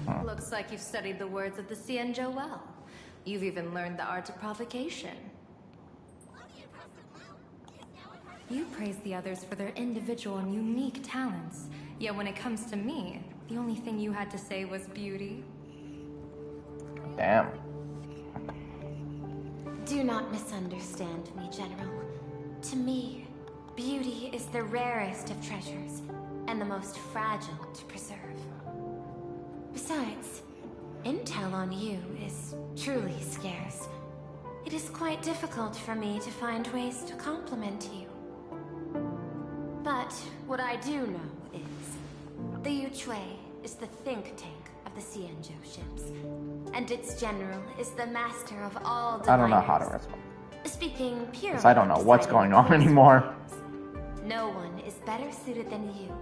Speaker 5: often.
Speaker 2: Looks like you've studied the words of the Xianzhou well. You've even learned the art of provocation. You praise the others for their individual and unique talents. Yet when it comes to me, the only thing you had to say was beauty.
Speaker 1: Damn.
Speaker 5: Do not misunderstand me, General. To me, beauty is the rarest of treasures, and the most fragile to preserve. Besides, intel on you is truly scarce. It is quite difficult for me to find ways to compliment you. But what I do know is, the Yuchui is the think tank of the Xianzhou ships, and its general is the master of all diviners.
Speaker 1: I don't know how to respond.
Speaker 5: Speaking purely,
Speaker 1: Because I don't know what's going on anymore.
Speaker 5: no one is better suited than you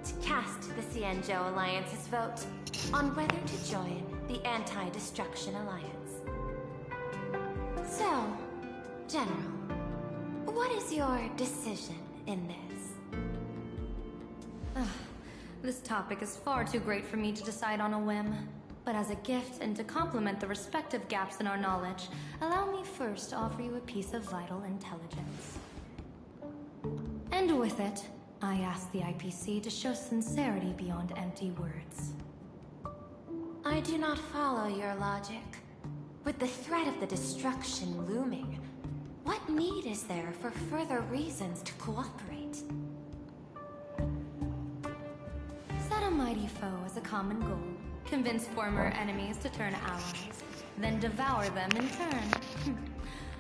Speaker 5: to cast the Xianzhou Alliance's vote on whether to join the Anti-Destruction Alliance. So, General, what is your decision in this?
Speaker 2: This topic is far too great for me to decide on a whim. But as a gift and to complement the respective gaps in our knowledge, allow me first to offer you a piece of vital intelligence. And with it, I ask the IPC to show sincerity beyond empty words.
Speaker 5: I do not follow your logic. With the threat of the destruction looming, what need is there for further reasons to cooperate?
Speaker 2: Set a mighty foe as a common goal. Convince former enemies to turn allies, then devour them in turn.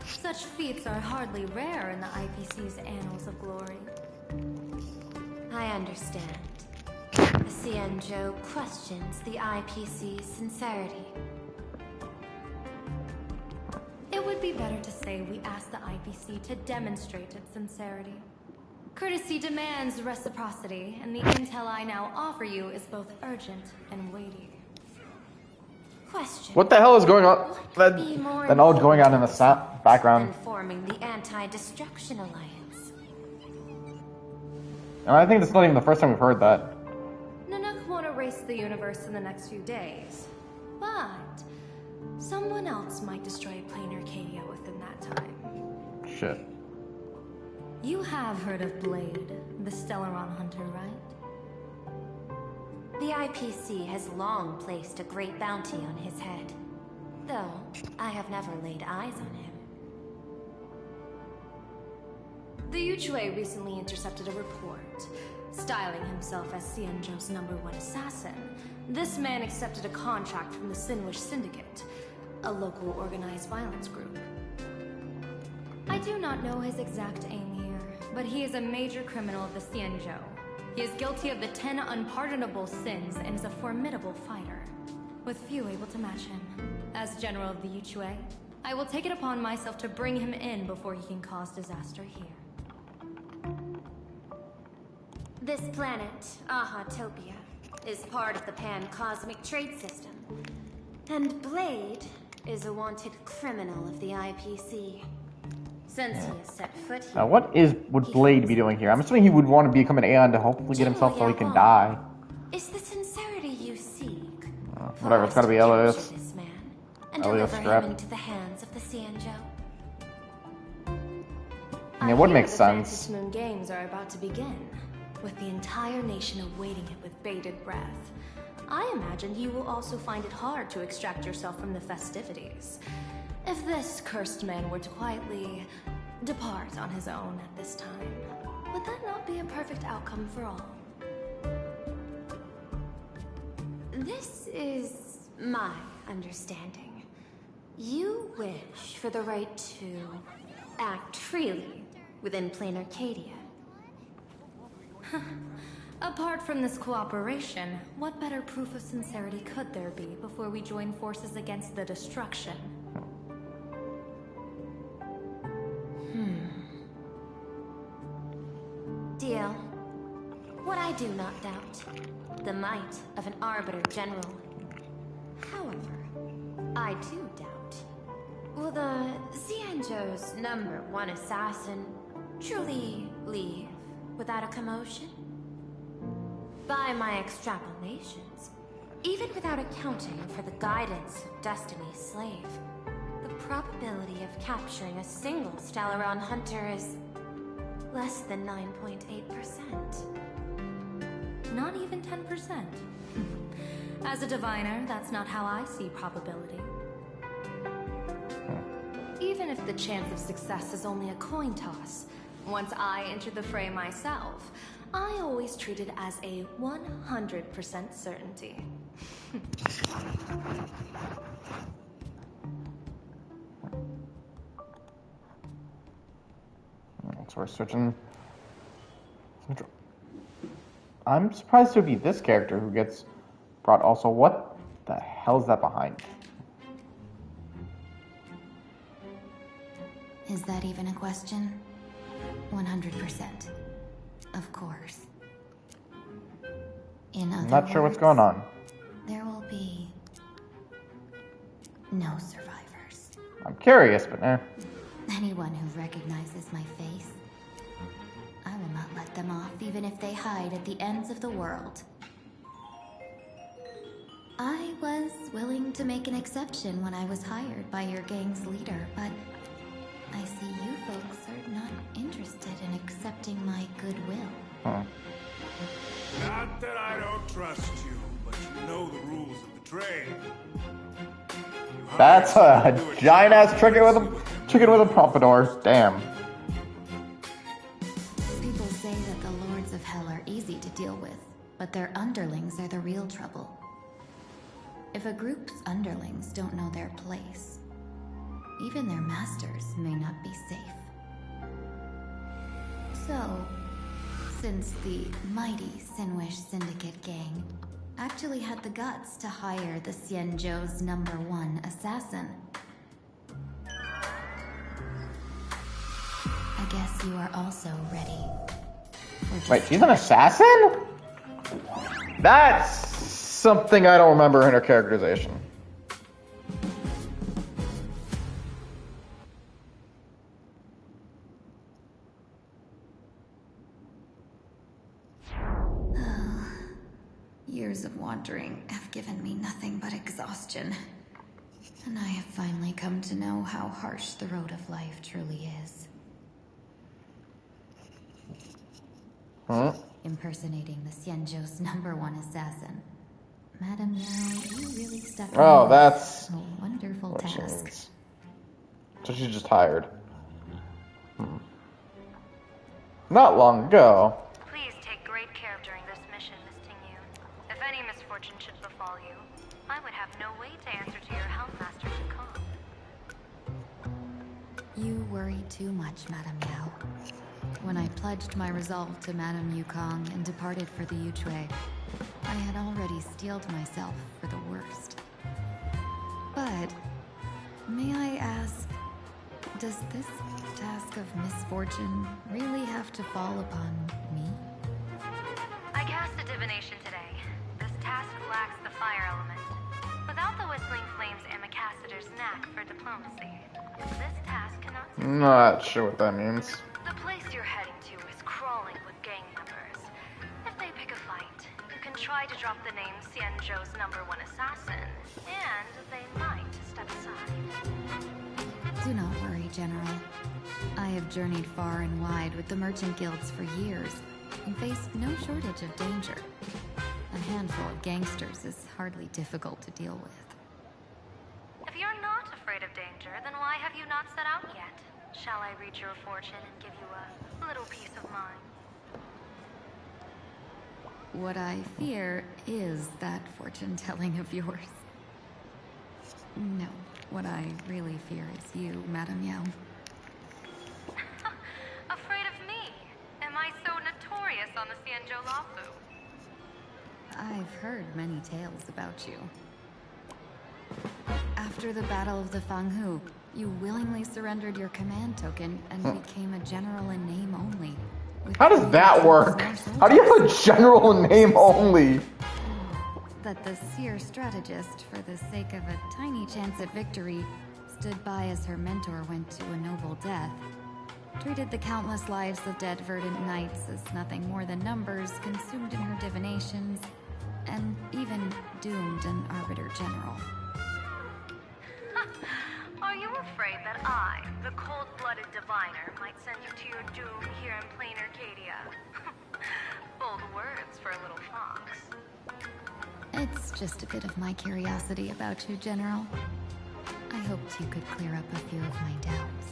Speaker 2: Such feats are hardly rare in the IPC's annals of glory.
Speaker 5: I understand. The Xianzhou questions the IPC's sincerity.
Speaker 2: It would be better to say we ask the IPC to demonstrate its sincerity. Courtesy demands reciprocity, and the intel I now offer you is both urgent and weighty.
Speaker 5: Question.
Speaker 1: What the hell is going on? That all going on in the background.
Speaker 5: Than forming the Anti-Destruction Alliance.
Speaker 1: And I think it's not even the first time we've heard that.
Speaker 2: Nanook won't erase the universe in the next few days, but someone else might destroy planar Arcadia within that time.
Speaker 1: Shit.
Speaker 2: You have heard of Blade, the Stellaron hunter, right?
Speaker 5: The IPC has long placed a great bounty on his head, though I have never laid eyes on him.
Speaker 2: The Yuchui recently intercepted a report. Styling himself as Xianzhou's #1 assassin, this man accepted a contract from the Sinwish Syndicate, a local organized violence group. I do not know his exact aim here, but he is a major criminal of the Xianzhou. He is guilty of the 10 unpardonable sins and is a formidable fighter, with few able to match him. As general of the Yuchui, I will take it upon myself to bring him in before he can cause disaster here.
Speaker 5: This planet, Ahatopia, is part of the pan-cosmic trade system. And Blade is a wanted criminal of the IPC. Since he has set foot here...
Speaker 1: Now would Blade be doing here? I'm assuming he would want to become an Aeon to hopefully get himself so he can die.
Speaker 5: Is the sincerity you seek?
Speaker 1: Whatever, it's gotta be Elias.
Speaker 5: This man and
Speaker 1: Elias
Speaker 5: deliver
Speaker 1: Strap.
Speaker 5: him into the hands of the Xianzhou.
Speaker 1: I mean, it would make
Speaker 2: The
Speaker 1: sense.
Speaker 2: Fantasy Moon Games are about to begin, with the entire nation awaiting it with bated breath. I imagine you will also find it hard to extract yourself from the festivities. If this cursed man were to quietly depart on his own at this time. Would that not be a perfect outcome for all? This is my understanding. You wish for the right to act freely within plain Arcadia. Apart from this cooperation, what better proof of sincerity could there be before we join forces against the destruction? Deal. What I do not doubt. The might of an Arbiter General. However, I do doubt. Will the Xianzhou's #1 assassin truly leave without a commotion? By my extrapolations, even without accounting for the guidance of Destiny's slave, the probability of capturing a single Stellaron hunter is less than 9.8%. Not even 10%. As a diviner, that's not how I see probability. Even if the chance of success is only a coin toss, once I enter the fray myself, I always treat it as a 100% certainty.
Speaker 1: So we're switching. I'm surprised it would be this character who gets brought. Also, what the hell is that behind?
Speaker 10: Is that even a question? 100%. Of course. In other
Speaker 1: Not sure what's
Speaker 10: words,
Speaker 1: going on.
Speaker 10: There will be no survivors.
Speaker 1: I'm curious, but
Speaker 10: Anyone who recognizes my face, I will not let them off, even if they hide at the ends of the world. I was willing to make an exception when I was hired by your gang's leader, but I see you folks are not interested in accepting my goodwill.
Speaker 3: Not that I don't trust you, but you know the rules of the trade.
Speaker 1: that's a giant-ass chicken with a pompadour. Damn.
Speaker 10: People say that the Lords of Hell are easy to deal with, but their underlings are the real trouble. If a group's underlings don't know their place, even their masters may not be safe. So, since the mighty Sinwish Syndicate gang actually had the guts to hire the Xianzhou's #1 assassin, I guess you are also ready.
Speaker 1: Wait, she's an assassin? That's something I don't remember in her characterization.
Speaker 10: Years of wandering have given me nothing but exhaustion. And I have finally come to know how harsh the road of life truly is. Impersonating the Xianzhou's #1 assassin. Madam Yao, you really stuck in
Speaker 1: that's
Speaker 10: a wonderful
Speaker 1: what she
Speaker 10: task.
Speaker 1: means. So she's just hired. Not long ago.
Speaker 2: Please take great care during this mission, Miss Tingyu. If any misfortune should befall you, I would have no way to answer to your Helmmaster Yukong.
Speaker 10: You worry too much, Madam Yao. When I pledged my resolve to Madame Yukong and departed for the Yuchue, I had already steeled myself for the worst. But, may I ask, does this task of misfortune really have to fall upon me?
Speaker 2: I cast a divination today. This task lacks the fire element. Without the Whistling Flames Ambassador's knack for diplomacy, this task cannot succeed.
Speaker 1: Not sure what that means.
Speaker 2: The place you're heading to is crawling with gang members. If they pick a fight, you can try to drop the name Xianzhou's #1 assassin, and they might step aside.
Speaker 10: Do not worry, General. I have journeyed far and wide with the merchant guilds for years and faced no shortage of danger. A handful of gangsters is hardly difficult to deal with.
Speaker 2: If you're not afraid of danger, then why have you not set out yet? Shall I read your fortune and give you a little peace of mind?
Speaker 10: What I fear is that fortune-telling of yours. No, what I really fear is you, Madame Yao.
Speaker 2: Afraid of me? Am I so notorious on the Xianzhou Lafu?
Speaker 10: I've heard many tales about you. After the Battle of the Fanghu, you willingly surrendered your command token and became a general in name only.
Speaker 1: How does that work? How do you have a general in name only?
Speaker 10: That the seer strategist, for the sake of a tiny chance at victory, stood by as her mentor went to a noble death, treated the countless lives of dead verdant knights as nothing more than numbers consumed in her divinations, and even doomed an arbiter general.
Speaker 2: Are you afraid that I, the cold-blooded diviner, might send you to your doom here in plain Arcadia? Bold words for a little fox.
Speaker 10: It's just a bit of my curiosity about you, General. I hoped you could clear up a few of my doubts.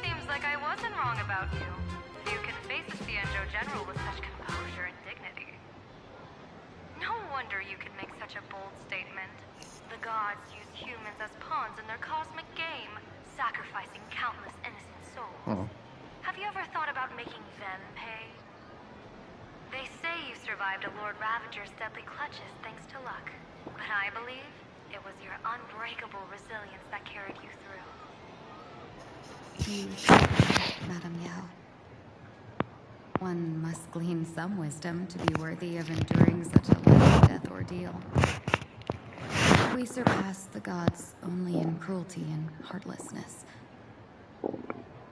Speaker 2: Seems like I wasn't wrong about you. You can face a Xianzhou general with such composure and dignity. No wonder you can make such a bold statement. The gods use humans as pawns in their cosmic game, sacrificing countless innocent souls. Have you ever thought about making them pay? They say you survived a Lord Ravager's deadly clutches thanks to luck. But I believe it was your unbreakable resilience that carried you through.
Speaker 10: You, Madame Yao. One must glean some wisdom to be worthy of enduring such a life-death ordeal. We surpass the gods only in cruelty and heartlessness.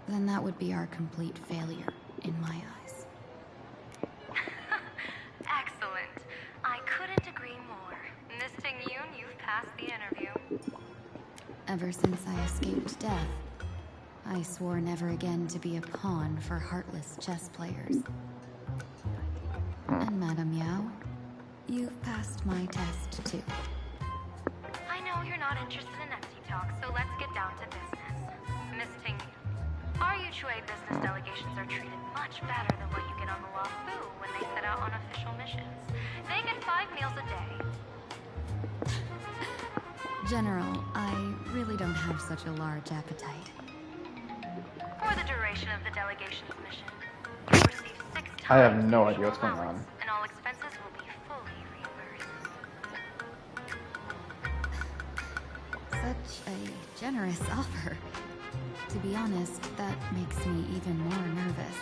Speaker 10: Then that would be our complete failure, in my eyes.
Speaker 2: Excellent. I couldn't agree more. Miss Ting-Yun, you've passed the interview.
Speaker 10: Ever since I escaped death, I swore never again to be a pawn for heartless chess players. And Madame Yao, you've passed my test too.
Speaker 2: I know you're not interested in empty talk, so let's get down to business. Miss Ting-Yun, our Yuchue business delegations are treated much better than what you get on the Lafu when they set out on official missions. They get 5 meals a day.
Speaker 10: General, I really don't have such a large appetite.
Speaker 2: For the duration of the delegation's mission, you'll receive 6 times
Speaker 1: I have no
Speaker 2: the
Speaker 1: idea what's going
Speaker 2: allowance,
Speaker 1: on.
Speaker 2: and all expenses will be fully reimbursed.
Speaker 10: Such a generous offer. To be honest, that makes me even more nervous.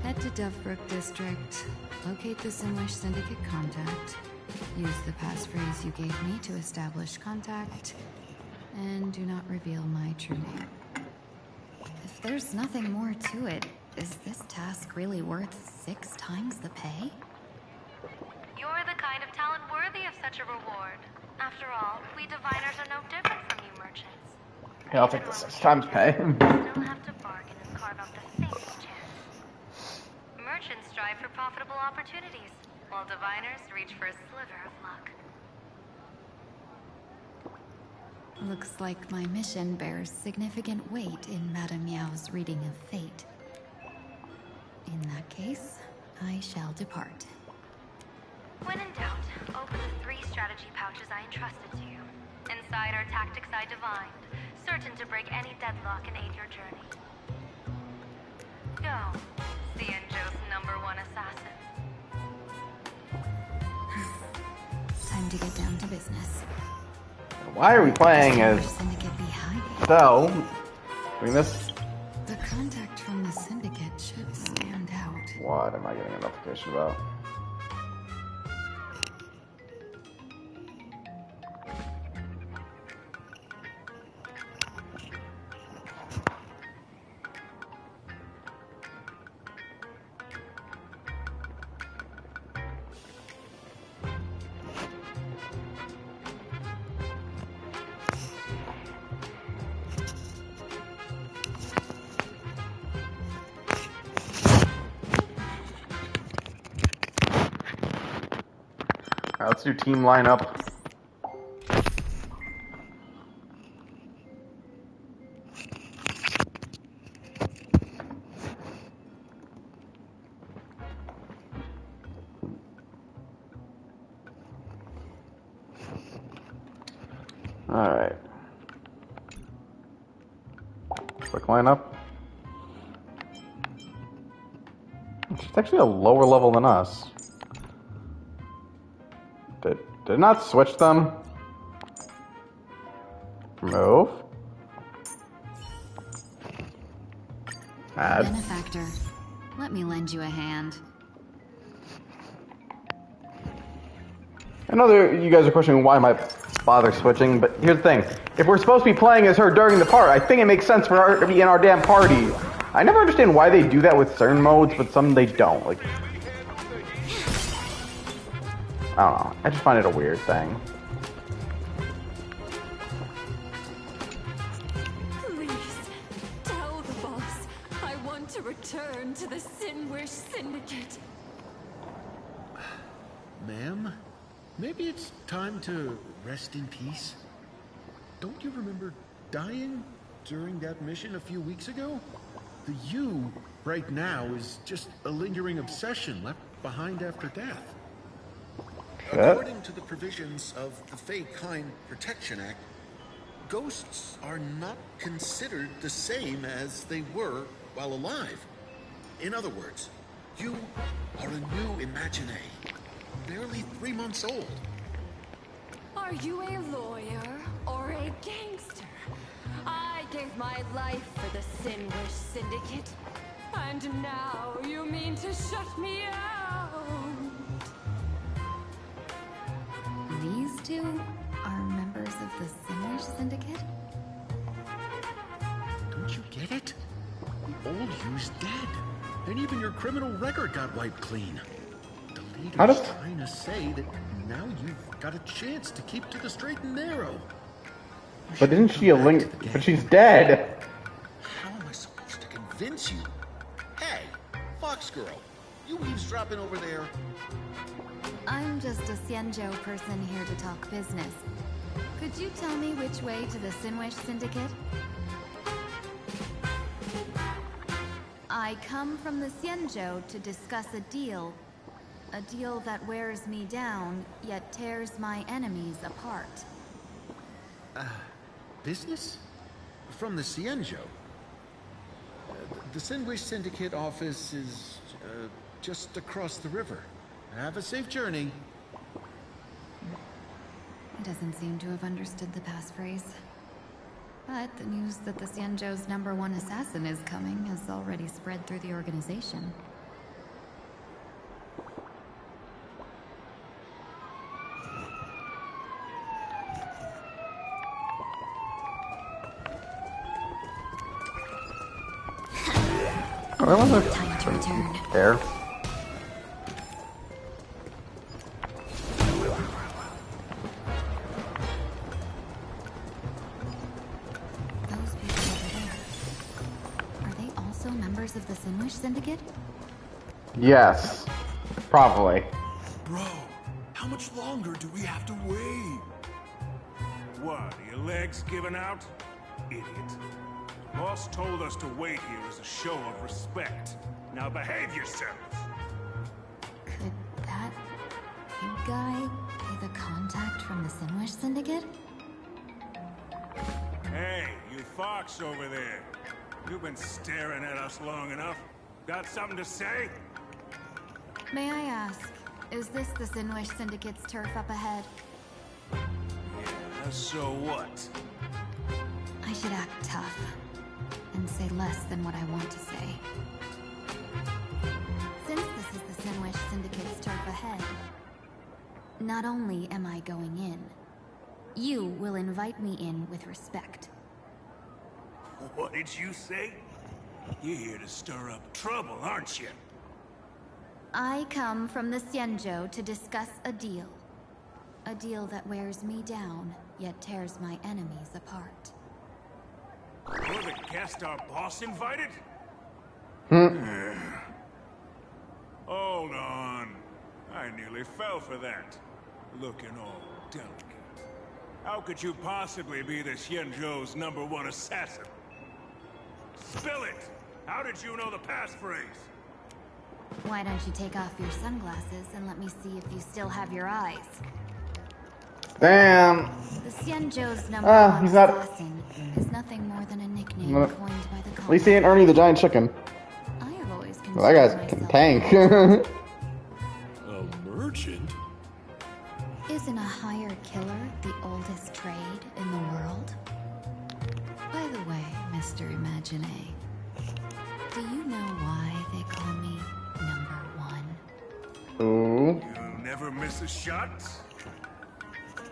Speaker 10: Head to Dovebrook District, locate the Sinwish Syndicate contact, use the passphrase you gave me to establish contact, and do not reveal my true name. If there's nothing more to it, is this task really worth 6 times the pay?
Speaker 2: You're the kind of talent worthy of such a reward. After all, we diviners are no different from you merchants.
Speaker 1: Yeah, I'll take the 6 times pay.
Speaker 2: Still have to bargain and carve out the faintest chance. Merchants strive for profitable opportunities, while diviners reach for a sliver of luck.
Speaker 10: Looks like my mission bears significant weight in Madame Yao's reading of fate. In that case, I shall depart.
Speaker 2: When in doubt, open the 3 strategy pouches I entrusted to you. Inside are tactics I divined, certain to break any deadlock and aid your journey. Go, Xianzhou's #1 assassin.
Speaker 10: Time to get down to business.
Speaker 1: Why are we playing as
Speaker 10: Syndicate be hiding?
Speaker 1: so? Doing this?
Speaker 10: The contact from the Syndicate should stand out.
Speaker 1: What am I getting a notification about? Alright, let's do team lineup. Alright. Quick lineup. She's actually a lower level than us. Did not switch them? Move. Add.
Speaker 10: Benefactor, let me lend you a hand.
Speaker 1: I know you guys are questioning why I bother switching, but here's the thing. If we're supposed to be playing as her during the part, I think it makes sense for her to be in our damn party. I never understand why they do that with certain modes, but some they don't. Like, I don't know. I just find it a weird thing.
Speaker 11: Please, tell the boss I want to return to the Sinwish Syndicate.
Speaker 12: Ma'am, maybe it's time to rest in peace. Don't you remember dying during that mission a few weeks ago? The you right now is just a lingering obsession left behind after death. According to the provisions of the Fey-Kind Protection Act, ghosts are not considered the same as they were while alive. In other words, you are a new Imagine, barely 3 months old.
Speaker 11: Are you a lawyer or a gangster? I gave my life for the Sinwish Syndicate, and now you mean to shut me out?
Speaker 10: These two are members of the Sinwish Syndicate?
Speaker 12: Don't you get it? The old you's dead, and even your criminal record got wiped clean. The leader's trying to say that now you've got a chance to keep to the straight and narrow.
Speaker 1: But isn't she a link? But she's dead.
Speaker 12: How am I supposed to convince you? Hey, Fox Girl, you eavesdropping over there?
Speaker 10: I'm just a Xianzhou person here to talk business. Could you tell me which way to the Sinwish Syndicate? I come from the Xianzhou to discuss a deal. A deal that wears me down, yet tears my enemies apart.
Speaker 12: Business? From the Xianzhou? The Sinwish Syndicate office is just across the river. Have a safe journey.
Speaker 10: He doesn't seem to have understood the passphrase. But the news that the Xianzhou's #1 assassin is coming has already spread through the organization.
Speaker 1: Oh, that wasn't
Speaker 10: time to return.
Speaker 1: There.
Speaker 10: Those people over there. Are they also members of the Sinwish Syndicate?
Speaker 1: Yes. Probably.
Speaker 3: Bro, how much longer do we have to wait? What, are your legs giving out? Idiot. Boss told us to wait here as a show of respect. Now behave yourselves.
Speaker 10: Could that pink guy be the contact from the Sinwish Syndicate?
Speaker 3: Hey, you fox over there. You've been staring at us long enough. Got something to say?
Speaker 10: May I ask, is this the Sinwish Syndicate's turf up ahead?
Speaker 3: Yeah, so what?
Speaker 10: I should act tough and say less than what I want to say. Since this is the Sinwish Syndicate's turf ahead, not only am I going in, you will invite me in with respect.
Speaker 3: What did you say? You're here to stir up trouble, aren't you?
Speaker 10: I come from the Xianzhou to discuss a deal. A deal that wears me down, yet tears my enemies apart.
Speaker 3: You're the guest our boss invited? Hold on. I nearly fell for that. Looking all delicate. How could you possibly be the Xianzhou's #1 assassin? Spill it! How did you know the passphrase?
Speaker 10: Why don't you take off your sunglasses and let me see if you still have your eyes?
Speaker 1: Damn.
Speaker 10: The Xianzhou's #1
Speaker 1: he's not.
Speaker 10: assassin is nothing more than a nickname
Speaker 1: No.
Speaker 10: coined by the
Speaker 1: At least he
Speaker 10: company.
Speaker 1: ain't Ernie the Giant Chicken.
Speaker 10: I have always
Speaker 1: Well, that guy's
Speaker 10: considered
Speaker 1: can
Speaker 10: myself
Speaker 1: tank.
Speaker 12: A merchant?
Speaker 10: Isn't a hired killer the oldest trade in the world? By the way, Mr. Imagine, do you know why they call me #1?
Speaker 1: Ooh.
Speaker 3: You never miss a shot?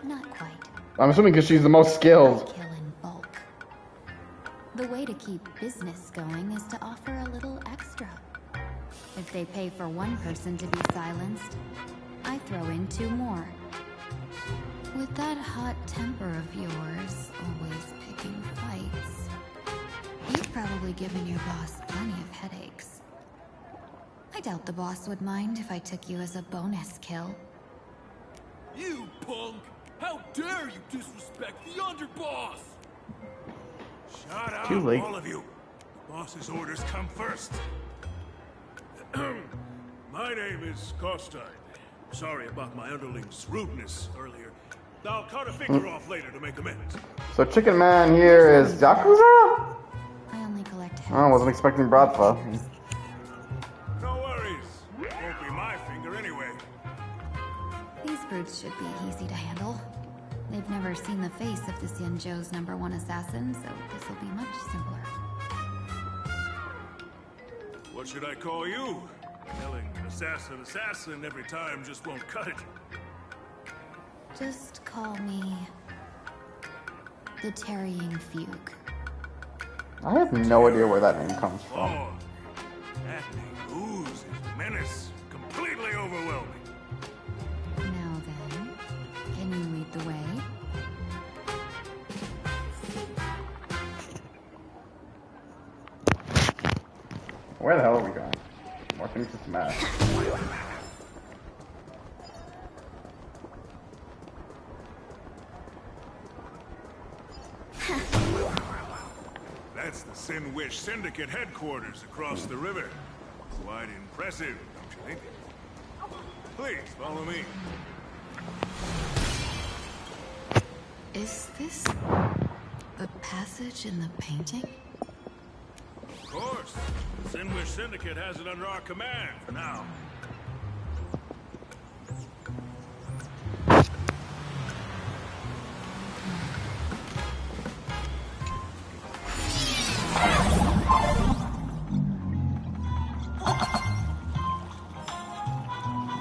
Speaker 10: Not quite.
Speaker 1: I'm assuming because she's the most
Speaker 10: I
Speaker 1: skilled.
Speaker 10: kill in bulk. The way to keep business going is to offer a little extra. If they pay for one person to be silenced, I throw in 2 more. With that hot temper of yours, always picking fights, you've probably given your boss plenty of headaches. I doubt the boss would mind if I took you as a bonus kill.
Speaker 13: You punk! How dare you disrespect the underboss!
Speaker 3: Shut up,
Speaker 1: Too late.
Speaker 3: all of you. The boss's orders come first. My name is Costine. Sorry about my underling's rudeness earlier. I'll cut a finger off later to make amends.
Speaker 1: So Chicken Man here is Yakuza?
Speaker 10: I only collect heads.
Speaker 1: I wasn't expecting Bratva.
Speaker 3: No worries. Won't be my finger anyway.
Speaker 10: These brutes should be easy to handle. They've never seen the face of the Xianzhou's #1 assassin, so this will be much simpler.
Speaker 3: What should I call you? Yelling assassin every time just won't cut it.
Speaker 10: Just call me the Tarrying Fugue.
Speaker 1: I have no idea where that name comes from.
Speaker 3: Oh, that name oozes menace. Completely overwhelming.
Speaker 10: Now then, can you lead the way?
Speaker 1: Where the hell are we going? More things to smash.
Speaker 3: That's the Sin Wish Syndicate headquarters across the river. Quite impressive, don't you think? Please, follow me.
Speaker 10: Is this the passage in the painting?
Speaker 3: Of course. The Sin Wish Syndicate has it under our command for now.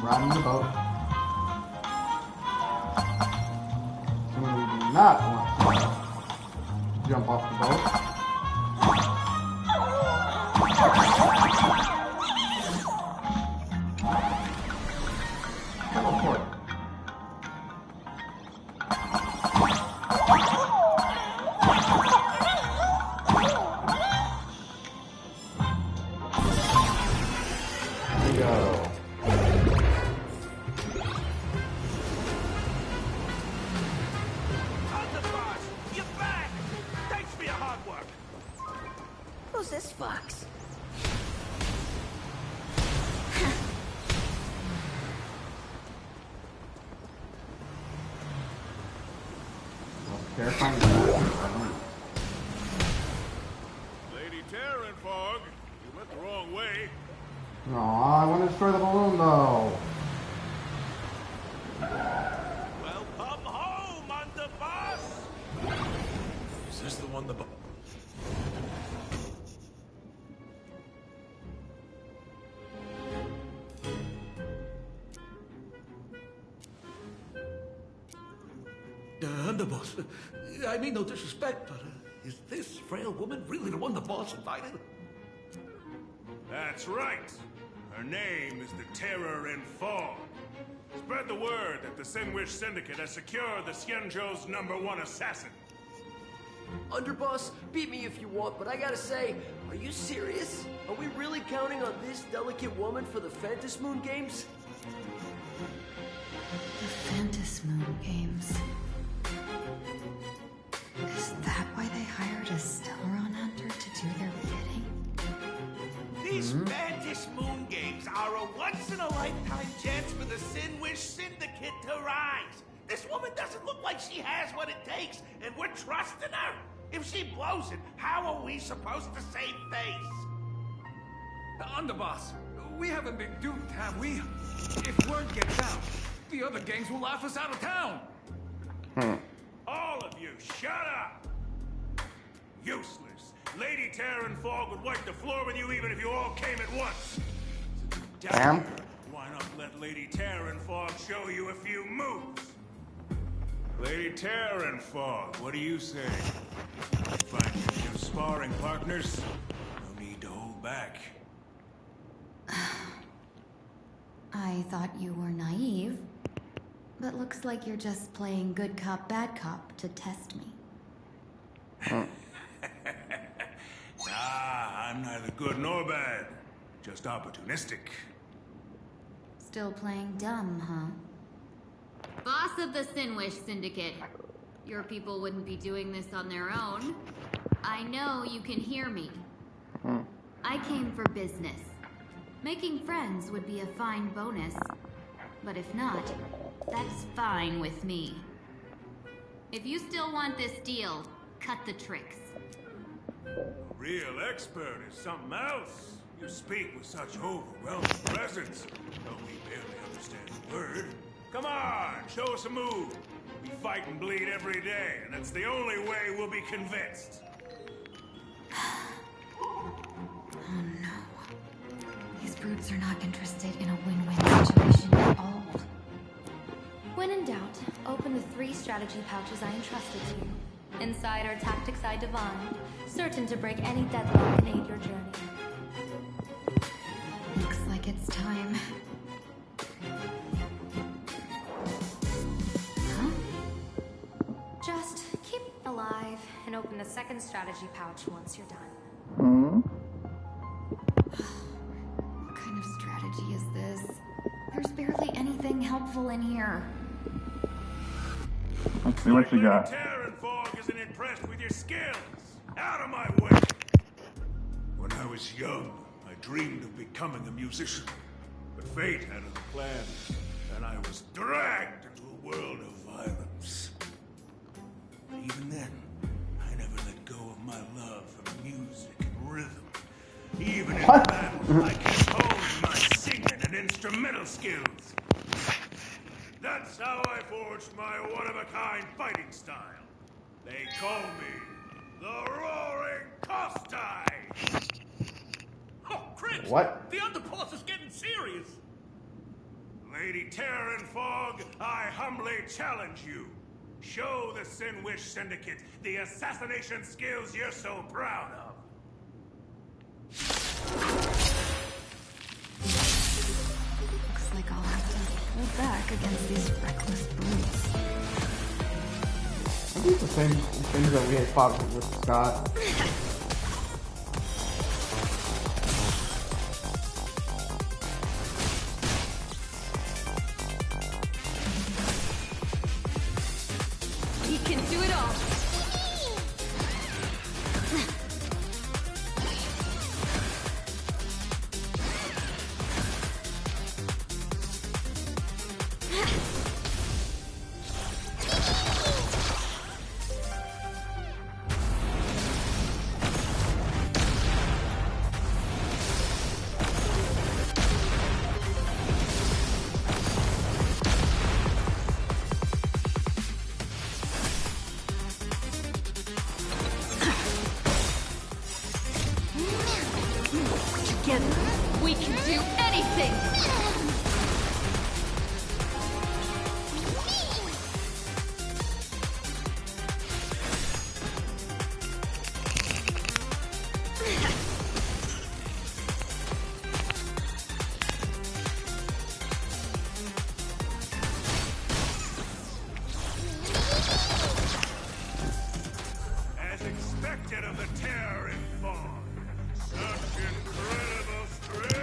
Speaker 1: Riding the boat. So we do not want to jump off the boat. Teleport. There we go.
Speaker 13: Underboss! You're back! Thanks for your hard work!
Speaker 7: Who's this fox?
Speaker 1: Terrifying.
Speaker 3: Lady Terranfog, you went the wrong way.
Speaker 1: Aw, I want to destroy the balloon though.
Speaker 13: Welcome home, underboss!
Speaker 3: Is this the one the
Speaker 13: Underboss, I mean no disrespect, but is this frail woman really the one the boss invited?
Speaker 3: That's right. Her name is the Terror in Fog. Spread the word that the Sin Wish Syndicate has secured the Xianzhou's #1 assassin.
Speaker 14: Underboss, beat me if you want, but I gotta say, are you serious? Are we really counting on this delicate woman for the Phantasmoon Games?
Speaker 10: The Phantasmoon Games. Is that why they hired a Stellaron hunter to do their bidding?
Speaker 13: These Mantis Moon Games are a once-in-a-lifetime chance for the Sin Wish Syndicate to rise. This woman doesn't look like she has what it takes, and we're trusting her. If she blows it, how are we supposed to save face?
Speaker 15: Underboss, we haven't been duped, have we? If word gets out, the other gangs will laugh us out of town.
Speaker 3: All of you, shut up! Useless. Lady Terran Fog would wipe the floor with you even if you all came at once.
Speaker 1: Damn.
Speaker 3: Why not let Lady Terran Fog show you a few moves? Lady Terran Fog, what do you say? Find your new sparring partners? No need to hold back.
Speaker 10: I thought you were naive, but looks like you're just playing good cop, bad cop to test me.
Speaker 3: I'm neither good nor bad, just opportunistic.
Speaker 10: Still playing dumb, huh?
Speaker 16: Boss of the Sinwish Syndicate. Your people wouldn't be doing this on their own. I know you can hear me. I came for business. Making friends would be a fine bonus. But if not, that's fine with me. If you still want this deal, cut the tricks.
Speaker 3: A real expert is something else. You speak with such overwhelming presence, though we barely understand a word. Come on, show us a move. We fight and bleed every day, and it's the only way we'll be convinced.
Speaker 10: Oh no. These brutes are not interested in a win-win situation at all.
Speaker 2: When in doubt, open the 3 strategy pouches I entrusted to you. Inside are tactics I divined, certain to break any deadlock and aid your journey.
Speaker 10: Looks like it's time. Huh?
Speaker 2: Just keep alive and open the 2nd strategy pouch once you're done.
Speaker 10: What kind of strategy is this? There's barely anything helpful in here.
Speaker 1: Let's see what you got.
Speaker 3: Terran Fog isn't impressed with your skills. Out of my way. When I was young, I dreamed of becoming a musician. But fate had other plans, and I was dragged into a world of violence. But even then, I never let go of my love for music and rhythm. Even in battle, I kept honing my singing and instrumental skills. That's how I forged my one-of-a-kind fighting style. They call me the Roaring Kostai!
Speaker 13: Oh, Chris!
Speaker 1: What?
Speaker 13: The underboss is getting serious!
Speaker 3: Lady Terran Fog, I humbly challenge you. Show the Sinwish Syndicate the assassination skills you're so proud of.
Speaker 10: Looks like I'll have to hold back against these reckless brutes.
Speaker 1: I think it's the same things that we had fought with Scott.
Speaker 11: He can do it all. Together, we can do anything!
Speaker 3: As expected of the Terran Fog, such incredible strength!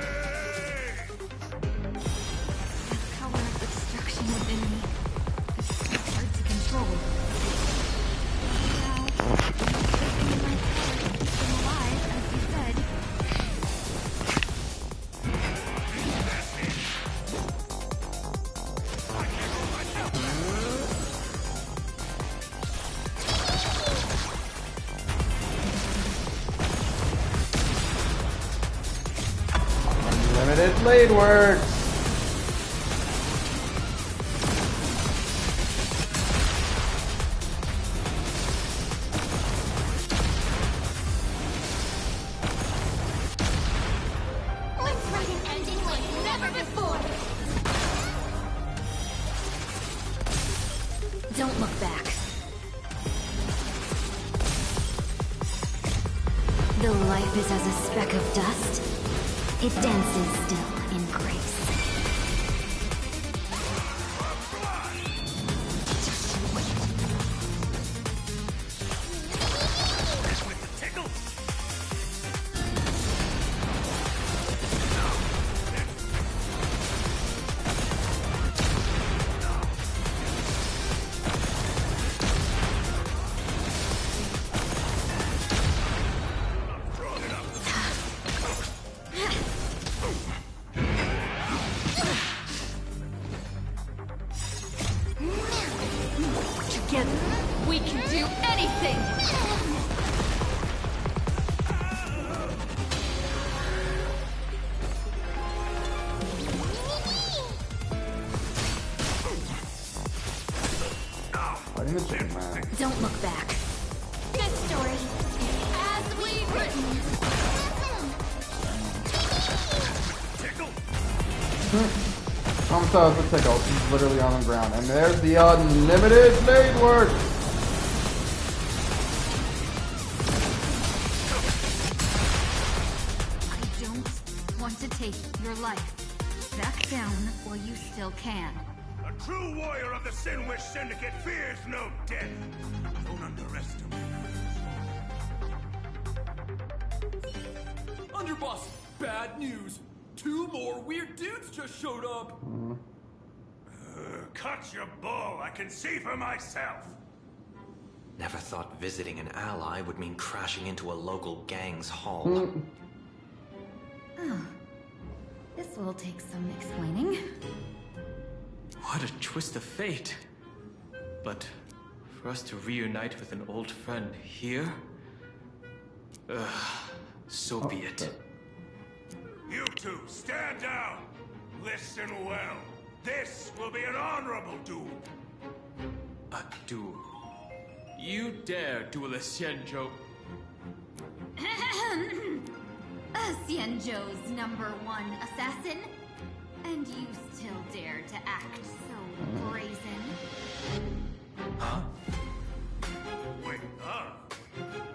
Speaker 1: Unlimited blade works.
Speaker 5: Let's write an ending like never before.
Speaker 10: Don't look back. Though life is as a speck of dust, it dances still in grace.
Speaker 11: Together, we can do anything!
Speaker 10: Don't look back.
Speaker 5: This story is as we've written.
Speaker 1: Tom saw the tickle. He's literally on the ground. And there's the unlimited blade work.
Speaker 16: I don't want to take your life. Back down while you still can.
Speaker 3: A true warrior of the Sinwish Syndicate fears no death. Don't underestimate her.
Speaker 15: Underboss, bad news. 2 more weird dudes just showed up.
Speaker 3: Cut your bull. I can see for myself.
Speaker 17: Never thought visiting an ally would mean crashing into a local gang's hall.
Speaker 16: Oh. This will take some explaining.
Speaker 18: What a twist of fate. But for us to reunite with an old friend here? So be it.
Speaker 3: You two, stand down. Listen well. This will be an honorable duel.
Speaker 18: A duel. You dare duel a Xianzhou?
Speaker 16: Xianzhou's #1 assassin? And you still dare to act so brazen?
Speaker 18: Huh?
Speaker 3: Wait,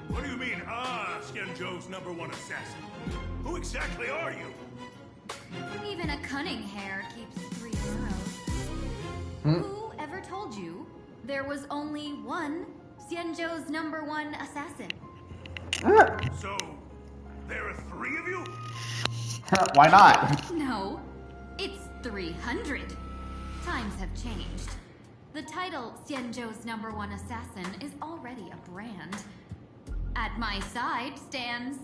Speaker 3: what do you mean, Xianzhou's #1 assassin? Who exactly are you?
Speaker 16: Even a cunning hare keeps 3 arrows. Who ever told you there was only one Xianzhou's #1 assassin?
Speaker 3: So, there are 3 of you?
Speaker 1: Why not?
Speaker 16: No, it's 300. Times have changed. The title Xianzhou's #1 assassin is already a brand. At my side stands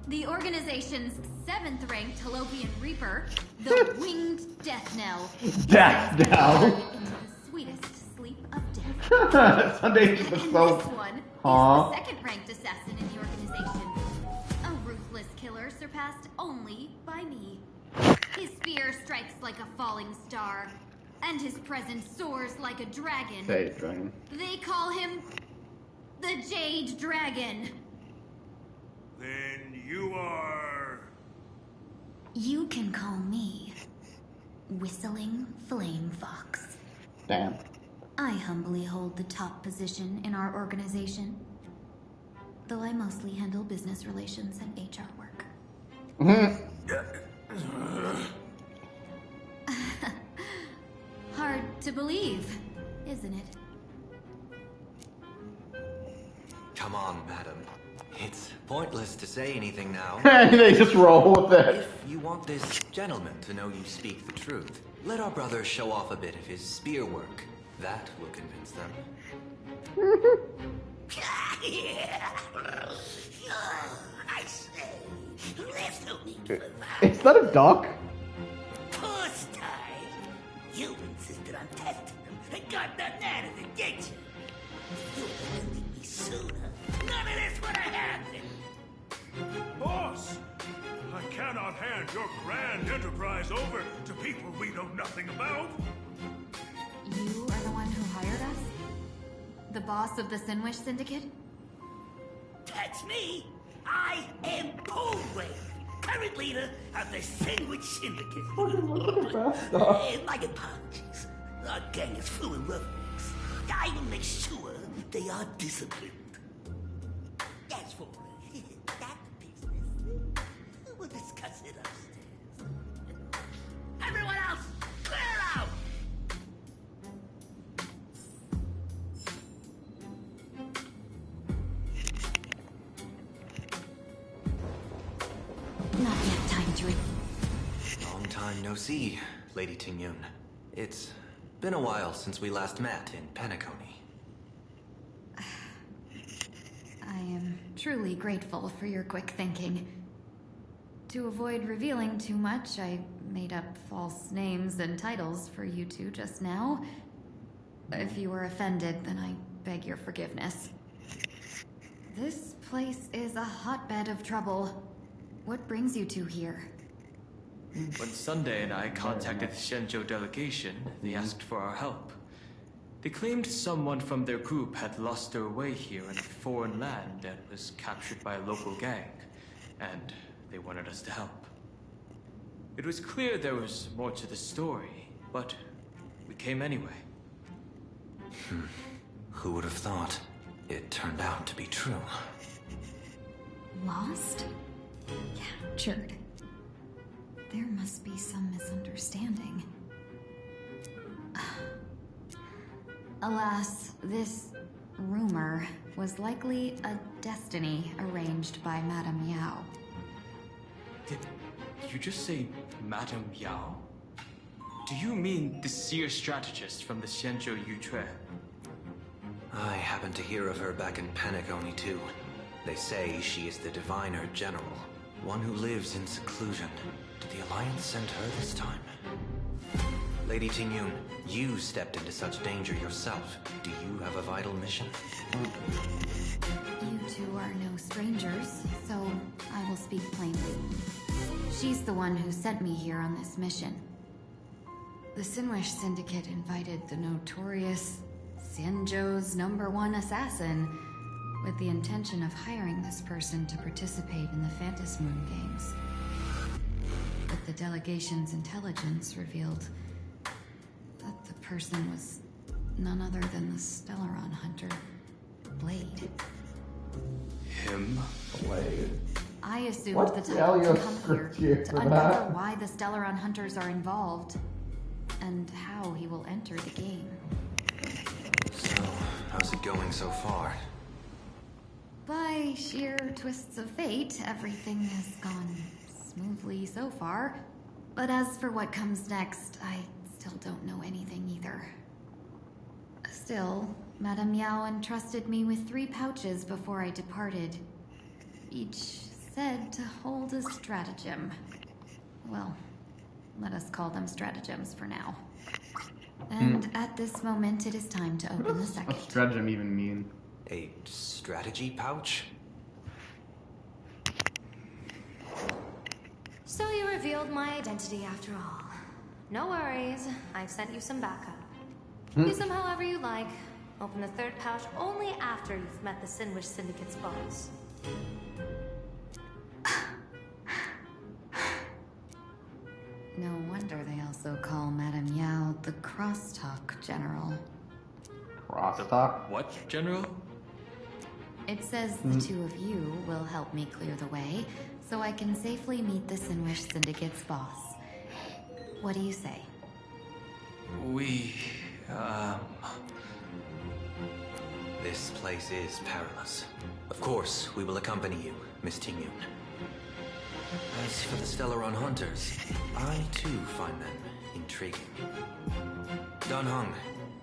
Speaker 16: the organization's 7th-ranked Holovian Reaper, the Winged Death Knell.
Speaker 1: Death Knell.
Speaker 16: Into the sweetest sleep of death.
Speaker 1: Sunday's
Speaker 16: And
Speaker 1: so.
Speaker 16: this one is the 2nd-ranked assassin in the organization. A ruthless killer surpassed only by me. His spear strikes like a falling star, and his presence soars like a dragon.
Speaker 1: Say it, dragon.
Speaker 16: They call him the Jade Dragon.
Speaker 3: Then you are...
Speaker 10: You can call me Whistling Flame Fox.
Speaker 1: Damn.
Speaker 10: I humbly hold the top position in our organization, though I mostly handle business relations and HR work. Hard to believe, isn't it?
Speaker 17: Come on, madam. It's pointless to say anything now.
Speaker 1: They just roll with it.
Speaker 17: If you want this gentleman to know you speak the truth, let our brother show off a bit of his spear work. That will convince them.
Speaker 13: I say, there's no need to lie.
Speaker 1: Is that a duck?
Speaker 13: Of course, Ty. You insisted on testing them and got nothing out of it, didn't you? If you had leave me sooner, none of this would have happened.
Speaker 3: Boss! I cannot not hand your grand enterprise over to people we know nothing about.
Speaker 16: You are the one who hired us? The boss of the Sinwish Syndicate?
Speaker 13: That's me. I am Coldway, current leader of the Sandwich Syndicate. My apologies. Our gang is full of roughnecks. I will make sure they are disciplined. As for that business, we'll discuss it upstairs. Everyone else, clear out!
Speaker 16: Not yet time to
Speaker 17: Long time no see, Lady Tingyun. It's been a while since we last met in Penacony.
Speaker 10: I am truly grateful for your quick thinking. To avoid revealing too much, I made up false names and titles for you two just now. If you were offended, then I beg your forgiveness. This place is a hotbed of trouble. What brings you two here?
Speaker 18: When Sunday and I contacted the Shenzhou delegation, they asked for our help. They claimed someone from their group had lost their way here in a foreign land and was captured by a local gang, and they wanted us to help. It was clear there was more to the story, but we came anyway.
Speaker 17: Who would have thought? It turned out to be true.
Speaker 10: Lost? Captured. There must be some misunderstanding. Alas, this rumor was likely a destiny arranged by Madame Yao.
Speaker 18: Did you just say Madame Yao? Do you mean the seer strategist from the Shenzhou Yutue?
Speaker 17: I happened to hear of her back in Penacony too. They say she is the Diviner General, one who lives in seclusion. Did the Alliance send her this time? Lady Tingyun, you stepped into such danger yourself. Do you have a vital mission?
Speaker 10: You two are no strangers, so I will speak plainly. She's the one who sent me here on this mission. The Sinwish Syndicate invited the notorious Xianzhou's #1 assassin with the intention of hiring this person to participate in the Phantom Moon Games. But the delegation's intelligence revealed that the person was none other than the Stellaron hunter, Blade.
Speaker 18: Him?
Speaker 1: Blade.
Speaker 10: I assumed
Speaker 1: What
Speaker 10: the
Speaker 1: the hell
Speaker 10: title
Speaker 1: you
Speaker 10: to come
Speaker 1: script
Speaker 10: here
Speaker 1: here
Speaker 10: to
Speaker 1: for
Speaker 10: uncover
Speaker 1: that?
Speaker 10: why the Stellaron hunters are involved and how he will enter the game.
Speaker 17: So, how's it going so far?
Speaker 10: By sheer twists of fate, everything has gone smoothly so far. But as for what comes next, I still don't know anything either. Still, Madame Yao entrusted me with 3 pouches before I departed. Each said to hold a stratagem. Well, let us call them stratagems for now. And at this moment, it is time to open the second.
Speaker 1: What does stratagem even mean?
Speaker 17: A strategy pouch?
Speaker 2: So you revealed my identity after all. No worries, I've sent you some backup. Use them however you like. Open the 3rd pouch only after you've met the Sinwish Syndicate's boss.
Speaker 10: No wonder they also call Madame Yao the Crosstalk General.
Speaker 1: Crosstalk?
Speaker 18: What, General?
Speaker 10: It says the 2 of you will help me clear the way, so I can safely meet the Sinwish Syndicate's boss. What do you say?
Speaker 17: This place is perilous. Of course, we will accompany you, Miss Tingyun. As for the Stellaron hunters, I too find them intriguing. Don Hung,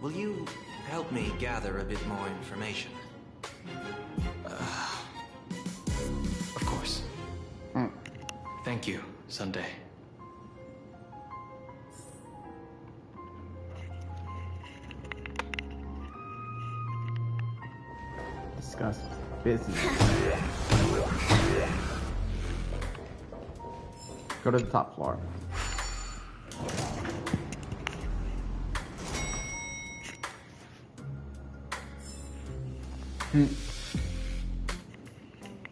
Speaker 17: will you help me gather a bit more information?
Speaker 18: Of course. Thank you, Sunday.
Speaker 1: Discuss business. Go to the top floor.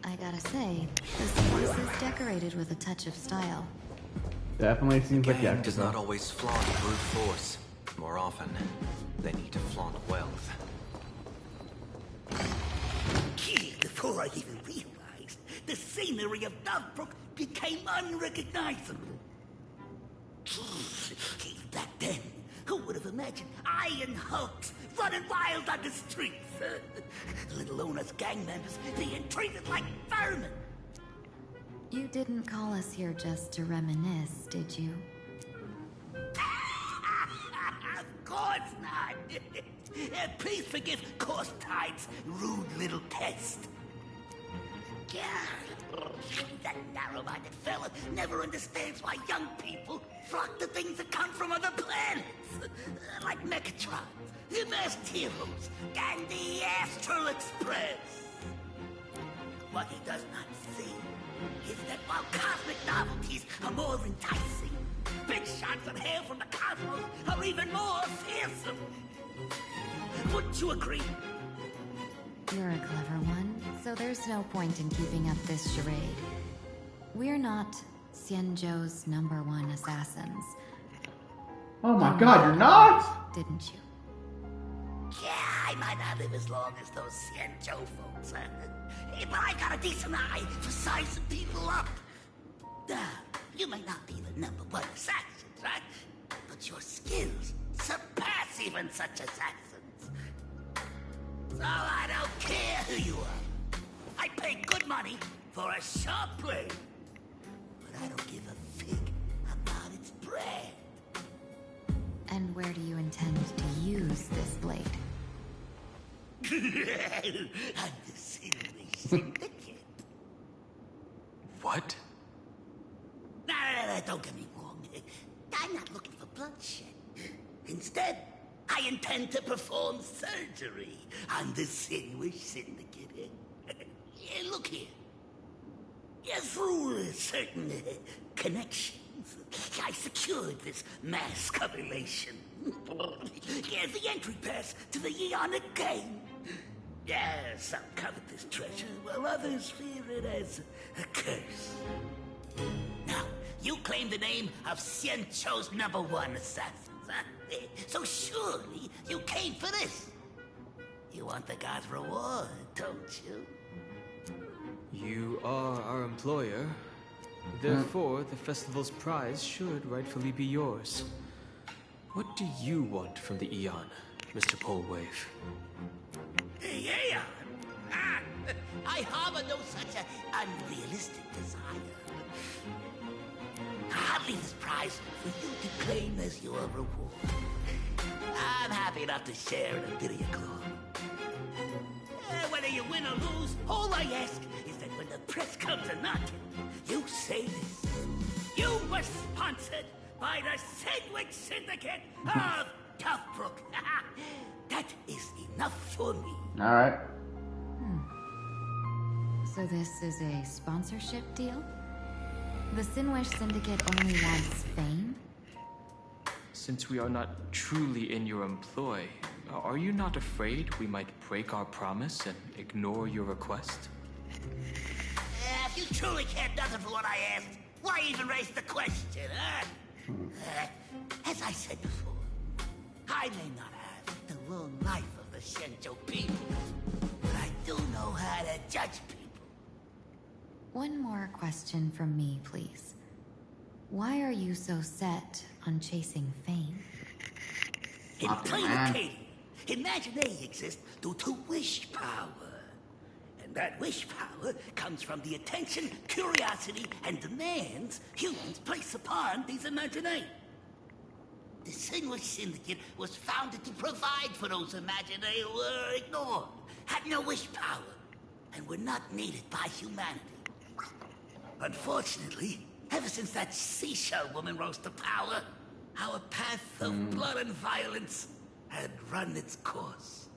Speaker 10: I gotta say, this place is decorated with a touch of style.
Speaker 1: Definitely seems like
Speaker 17: Gang does not always flaunt brute force. More often, they need to flaunt wealth.
Speaker 13: Before I even realized, the scenery of Dovebrook became unrecognizable. Back then, who would have imagined iron hulks running wild on the streets? Let alone us gang members being treated like vermin.
Speaker 10: You didn't call us here just to reminisce, did you?
Speaker 13: Of course not. Please forgive Korstide's rude little test. That narrow-minded fella never understands why young people flock to things that come from other planets. Like Mechatrons, the Masked Heroes, and the Astral Express. What he does not see is that while cosmic novelties are more enticing, big shots of hail from the cosmos are even more fearsome. Wouldn't you agree?
Speaker 10: You're a clever one, so there's no point in keeping up this charade. We're not Xianzhou's #1 assassins.
Speaker 1: Oh my god, you're not?
Speaker 10: Didn't you?
Speaker 13: Yeah, I might not live as long as those Xianzhou folks, but I got a decent eye for sizing people up. You may not be the #1 assassin, right? But your skills surpass even such assassins. So I don't care who you are. I pay good money for a sharp blade. But I don't give a fig about its brand.
Speaker 10: And where do you intend to use this blade?
Speaker 13: I'm the silly syndicate.
Speaker 18: What?
Speaker 13: No, don't get me wrong. I'm not looking for bloodshed. Instead, I intend to perform surgery on the Sinwish Syndicate. Look here. Through certain connections, I secured this mass correlation. The entry pass to the Eonic game. Some covet this treasure, while others fear it as a curse. Now, you claim the name of Xianzhou's #1 assassin. So surely you came for this. You want the god's reward, don't you?
Speaker 18: You are our employer. Therefore, the festival's prize should rightfully be yours. What do you want from the Eon, Mr. Polewave?
Speaker 13: Eon? I harbor no such an unrealistic desire. I'll leave this prize for you to claim as your reward. I'm happy enough to share in a bit of your glory. Whether you win or lose, all I ask is that when the press comes a knocking, you say this. You were sponsored by the Sandwich Syndicate of Dovebrook. That is enough for me.
Speaker 1: Alright.
Speaker 10: So this is a sponsorship deal? The Sinwish Syndicate only wants fame?
Speaker 18: Since we are not truly in your employ, are you not afraid we might break our promise and ignore your request?
Speaker 13: If you truly cared nothing for what I asked, why even raise the question, huh? As I said before, I may not have the long life of the Xianzhou people, but I do know how to judge people.
Speaker 10: One more question from me, please. Why are you so set on chasing fame?
Speaker 13: In plain imagine they exist due to wish power. And that wish power comes from the attention, curiosity, and demands humans place upon these imaginae. The Sinwish Syndicate was founded to provide for those imaginae who were ignored, had no wish power, and were not needed by humanity. Unfortunately, ever since that seashell woman rose to power, our path of blood and violence had run its course.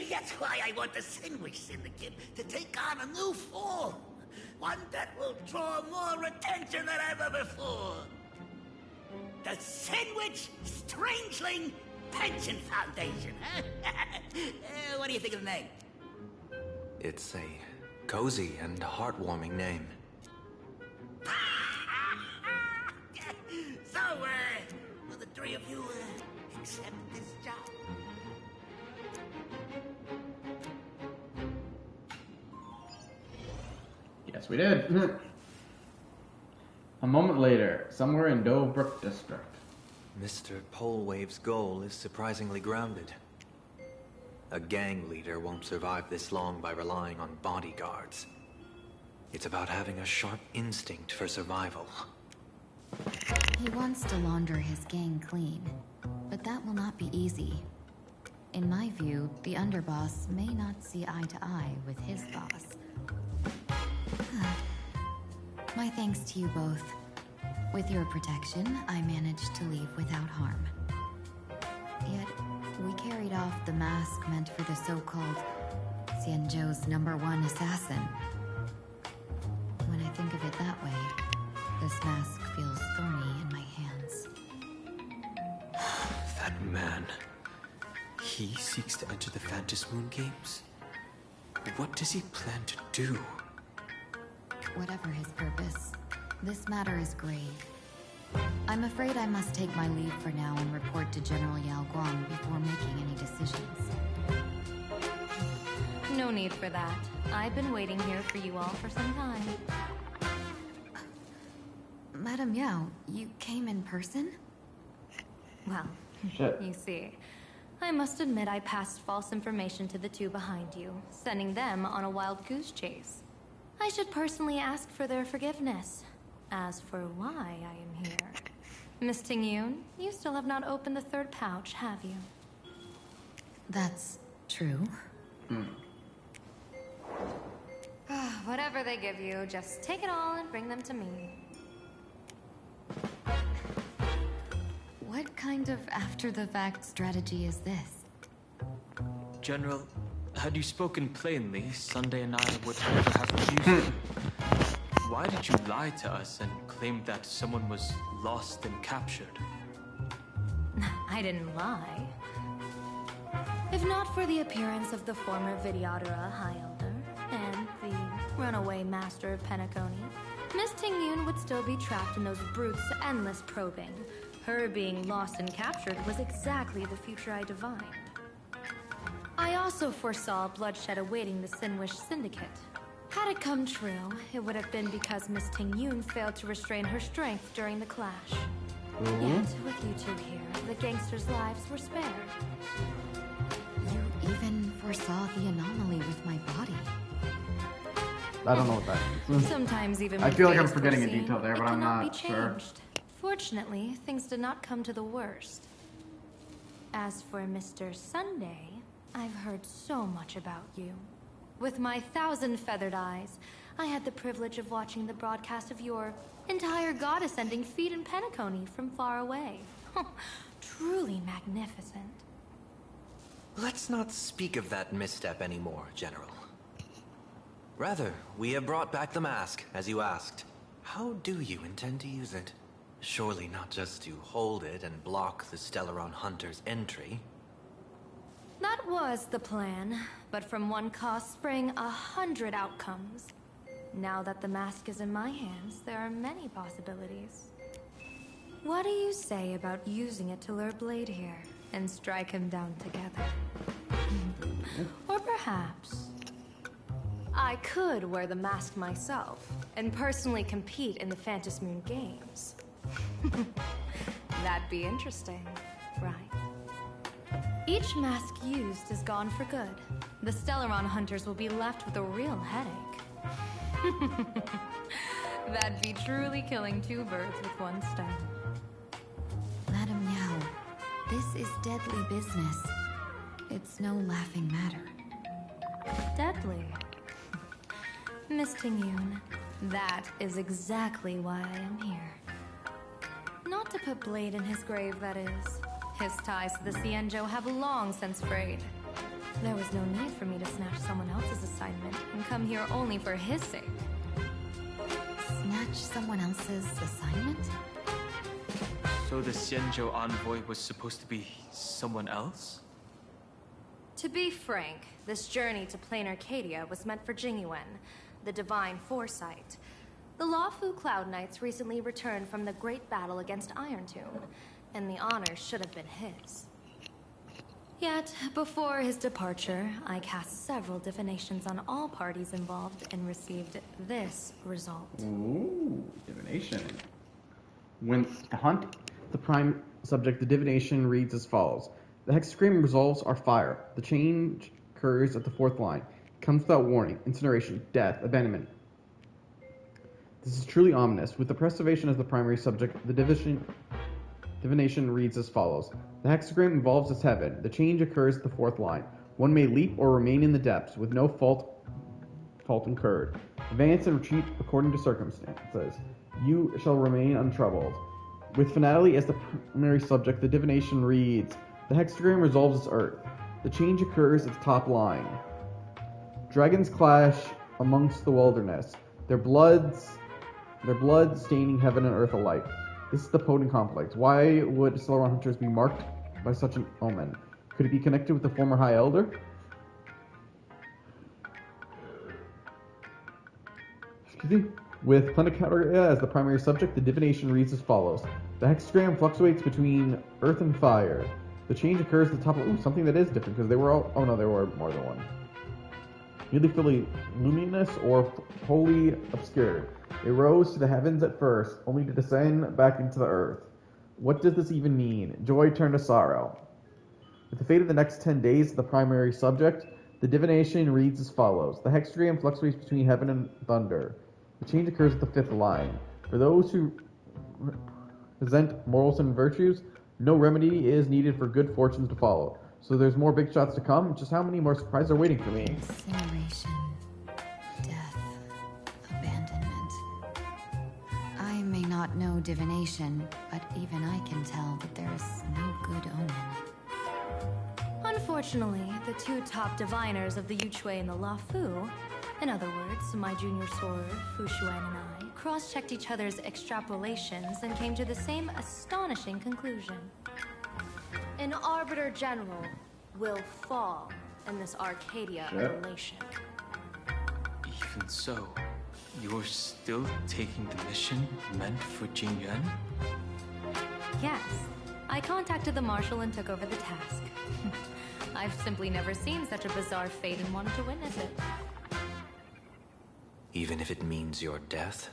Speaker 13: That's why I want the Sinwish Syndicate to take on a new form, One that will draw more attention than ever before. The Sandwich Strangeling Pension Foundation, huh? What do you think of the name?
Speaker 17: It's a cozy and heartwarming name.
Speaker 13: So, will the three of you accept this job?
Speaker 1: Yes, we did. A moment later, somewhere in Dobruk District.
Speaker 17: Mr. Polewave's goal is surprisingly grounded. A gang leader won't survive this long by relying on bodyguards. It's about having a sharp instinct for survival.
Speaker 10: He wants to launder his gang clean, but that will not be easy. In my view, the underboss may not see eye to eye with his boss. My thanks to you both. With your protection, I managed to leave without harm. Yet, we carried off the mask meant for the so-called Xianzhou's #1 assassin. When I think of it that way, this mask feels thorny in my hands.
Speaker 18: That man. He seeks to enter the Phantom Moon Games? What does he plan to do?
Speaker 10: Whatever his purpose, this matter is grave. I'm afraid I must take my leave for now and report to General Yao Guang before making any decisions.
Speaker 2: No need for that. I've been waiting here for you all for some time.
Speaker 10: Madam Yao, you came in person?
Speaker 2: Well,
Speaker 1: Shit.
Speaker 2: you see, I must admit I passed false information to the two behind you, sending them on a wild goose chase. I should personally ask for their forgiveness. As for why I am here, Miss Tingyun, you still have not opened the third pouch, have you?
Speaker 10: That's true.
Speaker 2: Whatever they give you, just take it all and bring them to me.
Speaker 10: What kind of after-the-fact strategy is this?
Speaker 18: General, had you spoken plainly, Sunday and I would never have accused you. Why did you lie to us and claim that someone was lost and captured?
Speaker 2: I didn't lie. If not for the appearance of the former Vidyadhara High Elder and the runaway master of Penacony, Miss Tingyun would still be trapped in those brutes' endless probing. Her being lost and captured was exactly the future I divined. I also foresaw bloodshed awaiting the Sinwish Syndicate. Had it come true, it would have been because Miss Tingyun failed to restrain her strength during the clash. Yet, with you two here, the gangsters' lives were spared.
Speaker 10: You even foresaw the anomaly with my body.
Speaker 1: I don't know what that means.
Speaker 2: Sometimes even
Speaker 1: I feel like I'm
Speaker 2: with
Speaker 1: forgetting a
Speaker 2: foreseen,
Speaker 1: detail there, but
Speaker 2: it
Speaker 1: I'm
Speaker 2: cannot
Speaker 1: not
Speaker 2: be
Speaker 1: sure.
Speaker 2: changed. Fortunately, things did not come to the worst. As for Mr. Sunday, I've heard so much about you. With my 1,000 feathered eyes, I had the privilege of watching the broadcast of your entire goddess-ending feat in Penacony from far away. Truly magnificent.
Speaker 17: Let's not speak of that misstep anymore, General. Rather, we have brought back the mask, as you asked. How do you intend to use it? Surely not just to hold it and block the Stellaron Hunter's entry.
Speaker 2: That was the plan, but from one cause sprang 100 outcomes. Now that the mask is in my hands, there are many possibilities. What do you say about using it to lure Blade here and strike him down together? Or perhaps I could wear the mask myself and personally compete in the Phantom Moon Games. That'd be interesting, right? Each mask used is gone for good. The Stellaron hunters will be left with a real headache. That'd be truly killing two birds with one stone.
Speaker 10: Madam Yao, this is deadly business. It's no laughing matter.
Speaker 2: Deadly. Miss Tingyun, that is exactly why I am here. Not to put Blade in his grave, that is. His ties to the Xianzhou have long since frayed. There was no need for me to snatch someone else's assignment and come here only for his sake.
Speaker 10: someone else's assignment?
Speaker 18: So the Xianzhou envoy was supposed to be someone else?
Speaker 2: To be frank, this journey to plain Arcadia was meant for Jingyuan, the divine foresight. The Lawfu Cloud Knights recently returned from the great battle against Iron Tomb, and the honor should have been his. Yet, before his departure, I cast several divinations on all parties involved and received this result.
Speaker 1: Ooh, divination. When hunt the prime subject, the divination reads as follows. The hexagram resolves are fire. The change occurs at the fourth line. It comes without warning. Incineration, death, abandonment. This is truly ominous. With the preservation as the primary subject, the divination reads as follows. The hexagram involves as heaven. The change occurs at the fourth line. One may leap or remain in the depths with no fault incurred. Advance and retreat according to circumstances. You shall remain untroubled. With finality as the primary subject, the divination reads, the hexagram resolves as earth. The change occurs at the top line. Dragons clash amongst the wilderness, their blood staining heaven and earth alike. This is the potent conflict. Why would Celeron hunters be marked by such an omen? Could it be connected with the former High Elder? Excuse me? With Planetaria as the primary subject, the divination reads as follows. The hexagram fluctuates between earth and fire. The change occurs at the top of... Ooh, something that is different, because they were all... Oh no, there were more than one. Nearly fully luminous or wholly obscured. They rose to the heavens at first, only to descend back into the earth. What does this even mean? Joy turned to sorrow. With the fate of the next 10 days, the primary subject, the divination reads as follows. The hexagram fluctuates between heaven and thunder. The change occurs at the fifth line. For those who present morals and virtues, no remedy is needed for good fortunes to follow. So there's more big shots to come. Just how many more surprises are waiting for me?
Speaker 10: Incineration, death, abandonment. I may not know divination, but even I can tell that there is no good omen.
Speaker 2: Unfortunately, the two top diviners of the Yuchui and the Lawfu, in other words, my junior sword, Fu Xuan, and I, cross-checked each other's extrapolations and came to the same astonishing conclusion. An Arbiter General will fall in this Arcadia relation.
Speaker 18: Even so, you're still taking the mission meant for Jingyuan?
Speaker 2: Yes, I contacted the Marshal and took over the task. I've simply never seen such a bizarre fate and wanted to witness it.
Speaker 17: Even if it means your death?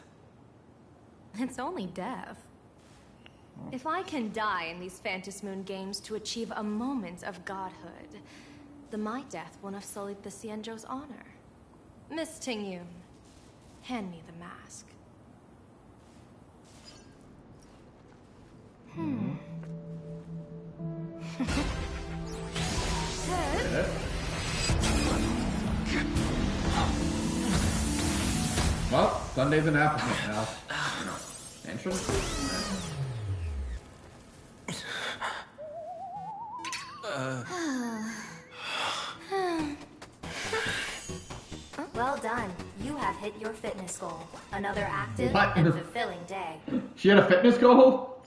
Speaker 2: It's only death. If I can die in these Phantasmoon games to achieve a moment of godhood, then my death won't have sullied the Xianzhou's honor. Miss Tingyun, hand me the mask.
Speaker 1: Well, Sunday's an applicant now. Entrance?
Speaker 4: Well done. You have hit your fitness goal. Another active
Speaker 1: What?
Speaker 4: and fulfilling day.
Speaker 1: She had a fitness goal?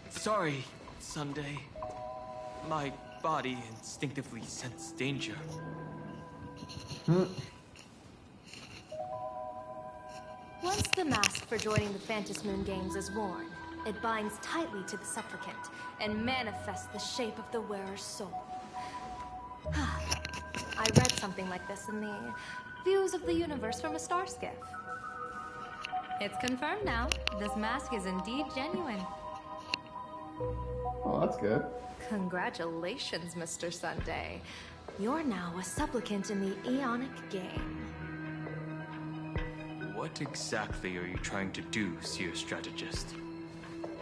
Speaker 18: Sorry, Sunday. My body instinctively sensed danger.
Speaker 2: Once the mask for joining the Phantasmoon games is worn, it binds tightly to the supplicant and manifests the shape of the wearer's soul. I read something like this in the Views of the Universe from a Star Skiff. It's confirmed now. This mask is indeed genuine.
Speaker 1: Oh, that's good.
Speaker 2: Congratulations, Mr. Sunday. You're now a supplicant in the Aeonic game.
Speaker 18: What exactly are you trying to do, Seer Strategist?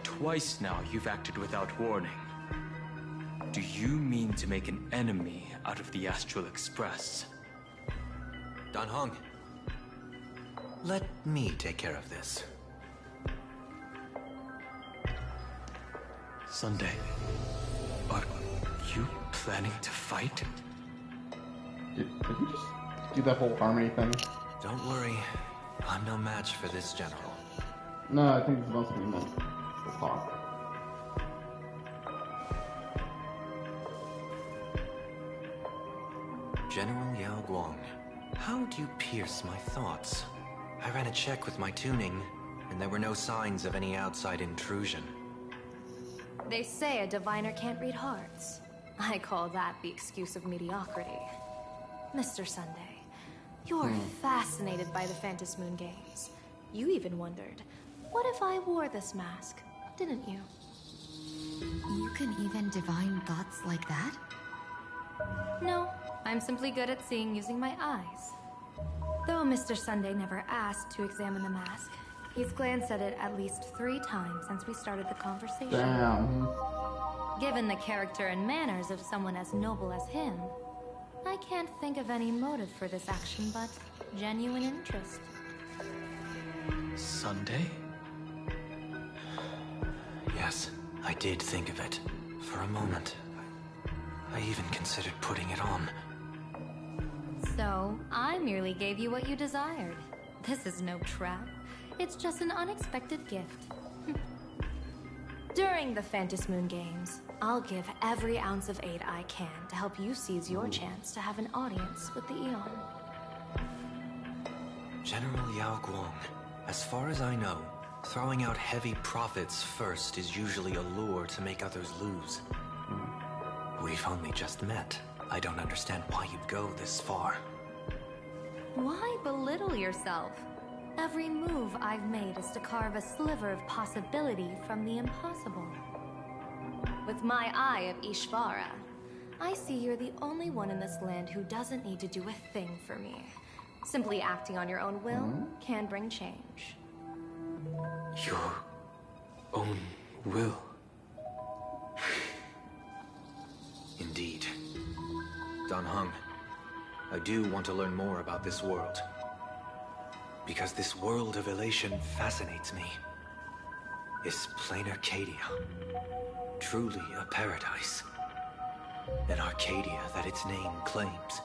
Speaker 18: Twice now you've acted without warning. Do you mean to make an enemy out of the Astral Express?
Speaker 17: Dan Hong, let me take care of this.
Speaker 18: Sunday, are you planning to fight?
Speaker 1: Did we just do that whole harmony thing?
Speaker 17: Don't worry. I'm no match for this general.
Speaker 1: No, I think it's supposed to be meant to talk.
Speaker 17: General Yao Guang, how do you pierce my thoughts? I ran a check with my tuning, and there were no signs of any outside intrusion.
Speaker 2: They say a diviner can't read hearts. I call that the excuse of mediocrity. Mr. Sunday, you're fascinated by the Phantom Moon Games. You even wondered, what if I wore this mask, didn't you?
Speaker 10: You can even divine thoughts like that?
Speaker 2: No, I'm simply good at seeing using my eyes. Though Mr. Sunday never asked to examine the mask, he's glanced at it at least 3 times since we started the conversation.
Speaker 1: Damn.
Speaker 2: Given the character and manners of someone as noble as him, I can't think of any motive for this action but genuine interest.
Speaker 18: Sunday?
Speaker 17: Yes, I did think of it. For a moment. I even considered putting it on.
Speaker 2: So, I merely gave you what you desired. This is no trap. It's just an unexpected gift. During the Phantom Moon Games, I'll give every ounce of aid I can to help you seize your chance to have an audience with the Eon.
Speaker 17: General Yao Guang, as far as I know, throwing out heavy profits first is usually a lure to make others lose. We've only just met. I don't understand why you'd go this far.
Speaker 2: Why belittle yourself? Every move I've made is to carve a sliver of possibility from the impossible. With my eye of Ishvara, I see you're the only one in this land who doesn't need to do a thing for me. Simply acting on your own will can bring change.
Speaker 17: Your own will? Indeed. Dan Heng, I do want to learn more about this world. Because this world of elation fascinates me. Is plain Arcadia truly a paradise? An Arcadia that its name claims?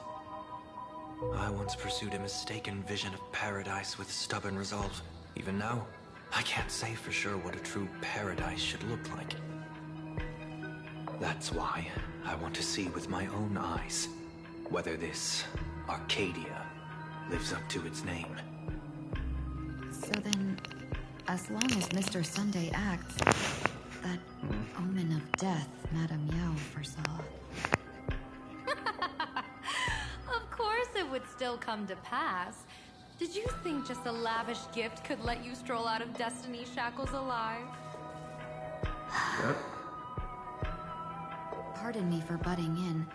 Speaker 17: I once pursued a mistaken vision of paradise with stubborn resolve. Even now, I can't say for sure what a true paradise should look like. That's why I want to see with my own eyes whether this Arcadia lives up to its name.
Speaker 10: So then, as long as Mr. Sunday acts, that omen of death Madame Yao foresaw.
Speaker 2: Of course it would still come to pass. Did you think just a lavish gift could let you stroll out of Destiny's shackles alive?
Speaker 10: Pardon me for butting in,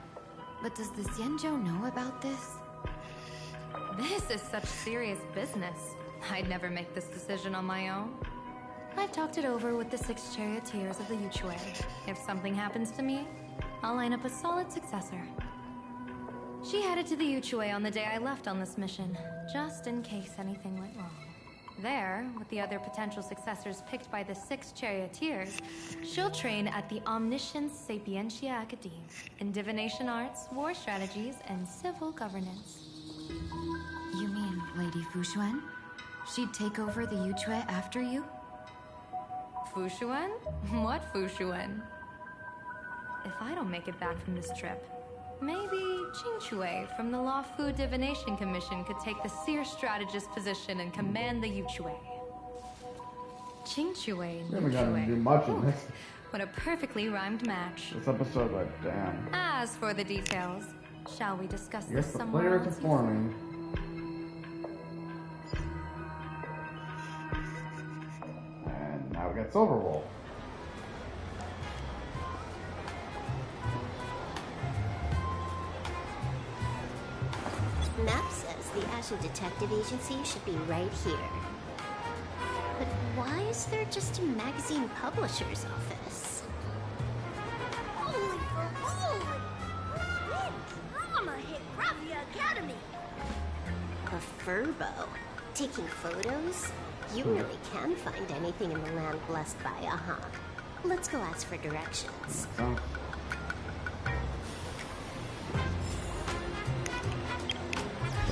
Speaker 10: but does the Xianzhou know about this?
Speaker 2: This is such serious business. I'd never make this decision on my own. I've talked it over with the 6 charioteers of the Yuchue. If something happens to me, I'll line up a solid successor. She headed to the Yuchue on the day I left on this mission, just in case anything went wrong. There, with the other potential successors picked by the 6 charioteers, she'll train at the Omniscience Sapientia Academe in divination arts, war strategies, and civil governance.
Speaker 10: You mean Lady Fushuan? She'd take over the Yuchue after you?
Speaker 2: Fushuan? What Fushuan? If I don't make it back from this trip, maybe Qingchue from the Luofu Divination Commission could take the seer strategist position and command the Yuchue. Qingchue and
Speaker 1: We haven't gotten to do much in this.
Speaker 2: What a perfectly rhymed match.
Speaker 1: This episode, like, damn.
Speaker 2: As for the details, shall we discuss
Speaker 1: I guess
Speaker 2: this
Speaker 1: the
Speaker 2: somewhere
Speaker 1: players
Speaker 2: else?
Speaker 1: are forming. And now we got Silver Wolf.
Speaker 19: Map says the Asha Detective Agency should be right here. But why is there just a magazine publisher's office?
Speaker 5: Holy for holy! Big drama hit Raffia Academy!
Speaker 19: A furbo? Taking photos? You really can find anything in the land blessed by a huh? Let's go ask for directions.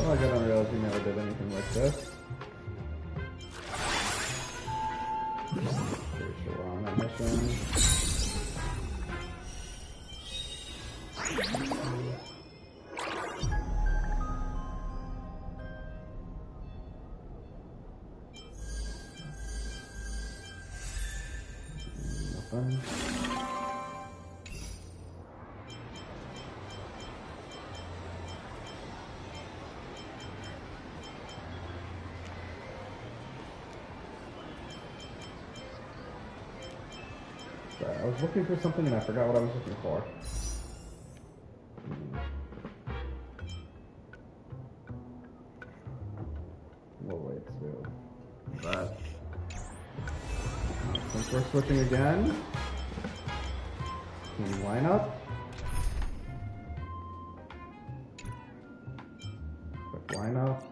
Speaker 1: Oh, I didn't realize we never did anything like this. weapon. Weapon. Sorry, I was looking for something and I forgot what I was looking for. We'll wait to do that. Since we're switching again, can you line up? Quick line up.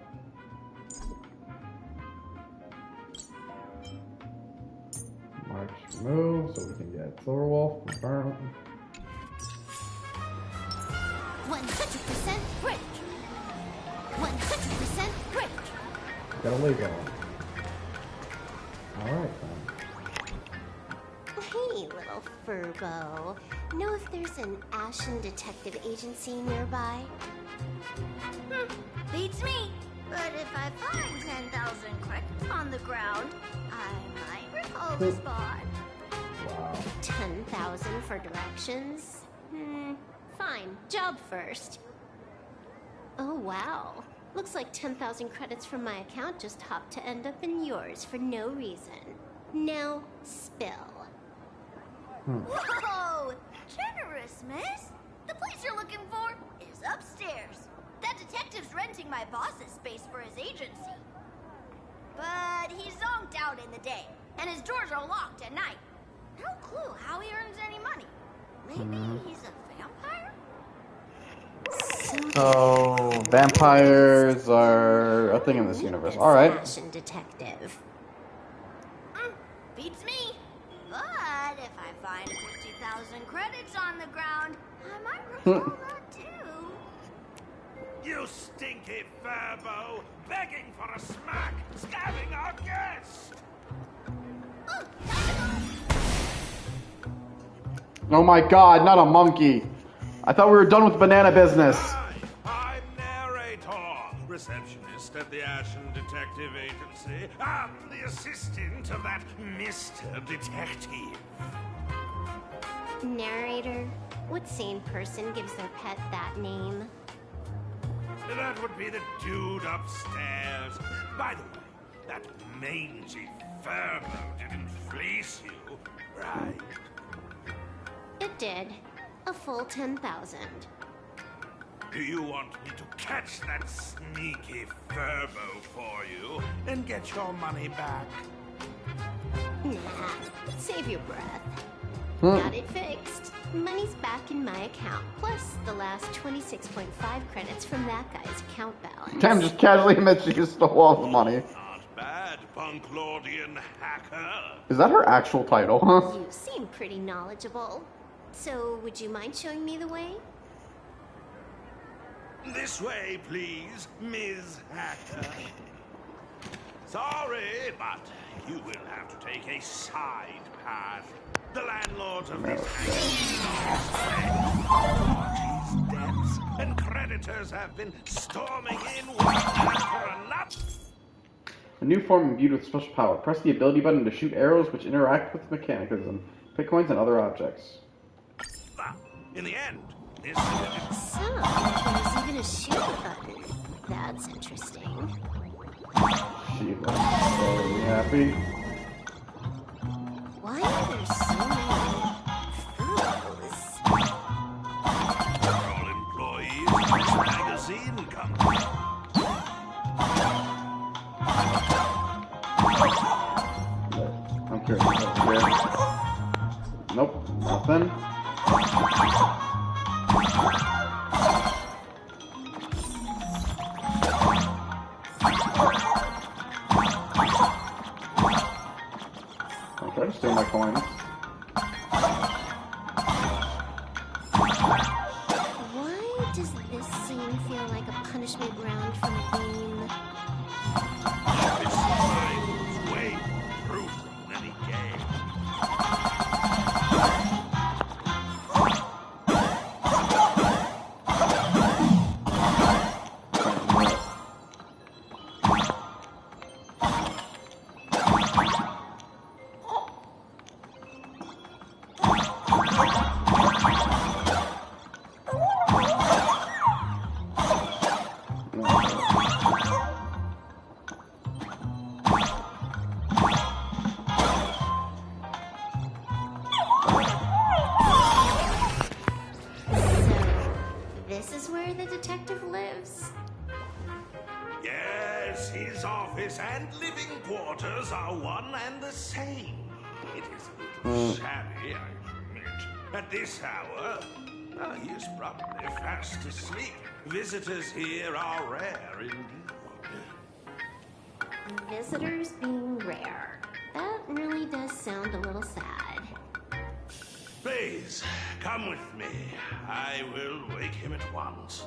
Speaker 1: March move so we can get Silver Wolf confirmed.
Speaker 19: 100% break. 100% break.
Speaker 1: Got a laser on. Alright then.
Speaker 19: Hey, little Furbo. Know if there's an Ashen Detective Agency nearby?
Speaker 5: Beats me. But if I find 10,000 credits on the ground, I might recall the spot.
Speaker 1: Wow.
Speaker 19: 10,000 for directions? Fine. Job first. Oh, wow. Looks like 10,000 credits from my account just hopped to end up in yours for no reason. Now, spill.
Speaker 5: Whoa! Generous, miss. The place you're looking for is upstairs. That detective's renting my boss's space for his agency. But he's zonked out in the day, and his doors are locked at night. No clue how he earns any money. Maybe he's a vampire?
Speaker 1: So, vampires are a thing in this universe. Alright.
Speaker 19: Ashen Detective.
Speaker 5: Beats me. But if I find 50,000 credits on the ground, I might recall that too.
Speaker 3: You stinky Furbo! Begging for a smack! Stabbing our guest!
Speaker 1: Oh my god, not a monkey! I thought we were done with banana business.
Speaker 3: I'm narrator, receptionist at the Ashen Detective Agency. I'm the assistant of that Mr. Detective.
Speaker 19: Narrator? What sane person gives their pet that name?
Speaker 3: That would be the dude upstairs. By the way, that mangy Furbo didn't fleece you, right?
Speaker 19: It did. A full 10,000.
Speaker 3: Do you want me to catch that sneaky Furbo for you and get your money back?
Speaker 19: Nah, save your breath. Got it fixed. Money's back in my account, plus the last 26.5 credits from that guy's account balance.
Speaker 1: Tam just casually admits she just stole all the money.
Speaker 3: Not bad, Bunklordian hacker.
Speaker 1: Is that her actual title, huh?
Speaker 19: You seem pretty knowledgeable. So, would you mind showing me the way?
Speaker 3: This way, please, Ms. Hacker. Sorry, but you will have to take a side path. The landlords of this debts, and creditors have been storming in one after another.
Speaker 1: A new form imbued with special power. Press the ability button to shoot arrows which interact with mechanism, pick coins, and other objects.
Speaker 3: In the end, this...
Speaker 19: So, there's even a shoot button. That's interesting.
Speaker 1: She looks very happy.
Speaker 19: Why are there so many Furbos?
Speaker 3: They're all employees of this magazine company.
Speaker 1: I'm curious what's over here. Nope, nothing. I'll try to steal my coins.
Speaker 19: Why does this scene feel like a punishment round from Beam?
Speaker 3: This mind is way more brutal than any game.
Speaker 19: the detective lives?
Speaker 3: Yes, his office and living quarters are one and the same. It is a little shabby, I admit. At this hour, he is probably fast asleep. Visitors here are rare indeed.
Speaker 19: Visitors being rare. That really does sound a little sad.
Speaker 3: Please, come with me. I will wake him at once.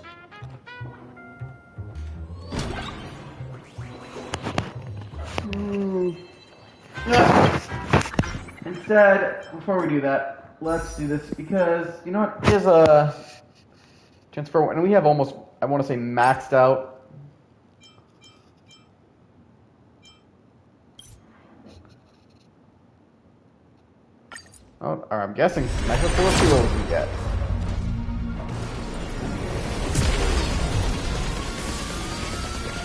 Speaker 1: Instead, before we do that, let's do this because, you know what, there's a transfer, and we have almost, I want to say, maxed out. Oh, I'm guessing. Let's see what we can get.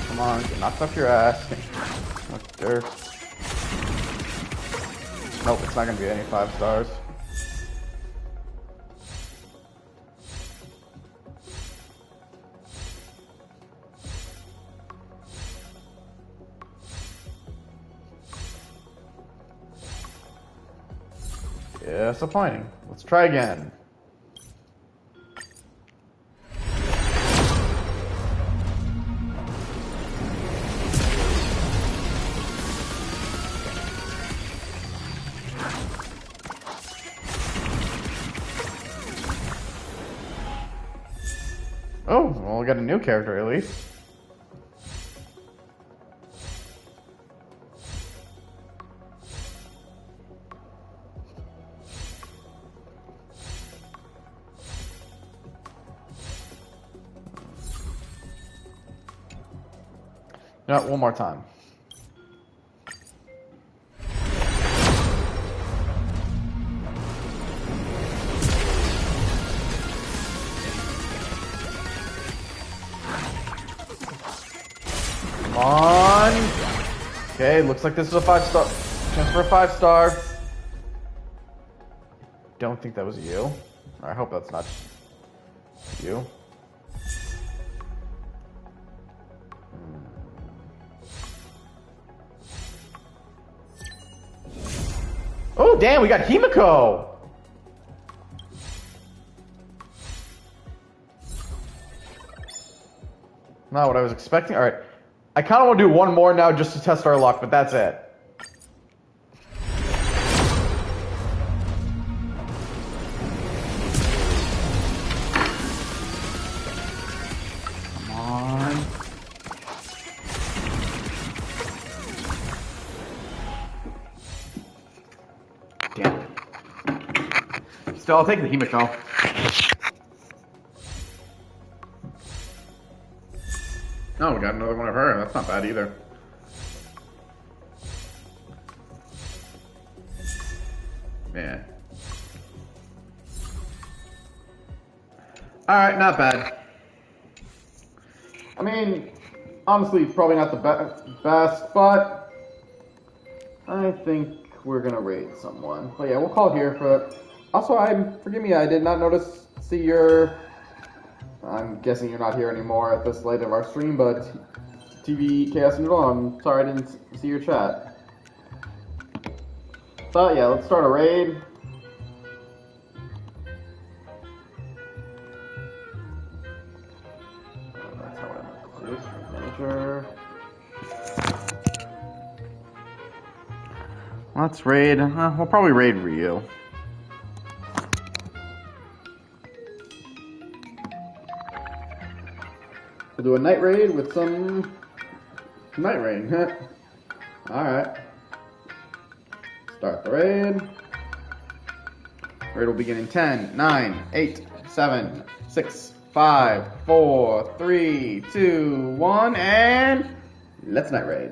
Speaker 1: Come on, get knocked off your ass. Oh, dirt. Nope, it's not going to be any 5 stars. Disappointing. Let's try again. Oh, well, we got a new character at least. No, one more time. Come on. Okay, looks like this is a 5-star. Chance for a 5-star. Don't think that was you. I hope that's not you. Oh, damn, we got Himiko! Not what I was expecting. Alright. I kind of want to do one more now just to test our luck, but that's it. Come on. Damn it. Still, I'll take the Himiko. Oh, we got another one of her. That's not bad either. Man. Alright, not bad. I mean, honestly, probably not the best, but I think we're gonna raid someone. But yeah, we'll call it here for... Also, forgive me, I did not see your... I'm guessing you're not here anymore at this late of our stream, but TV Chaos Noodle, I'm sorry I didn't see your chat. But yeah, let's start a raid. That's how I do this. Manager. Let's raid. We'll probably raid Ryu. We'll do a night raid with some night raid. Alright. Start the raid. Raid will begin in 10, 9, 8, 7, 6, 5, 4, 3, 2, 1, and let's night raid.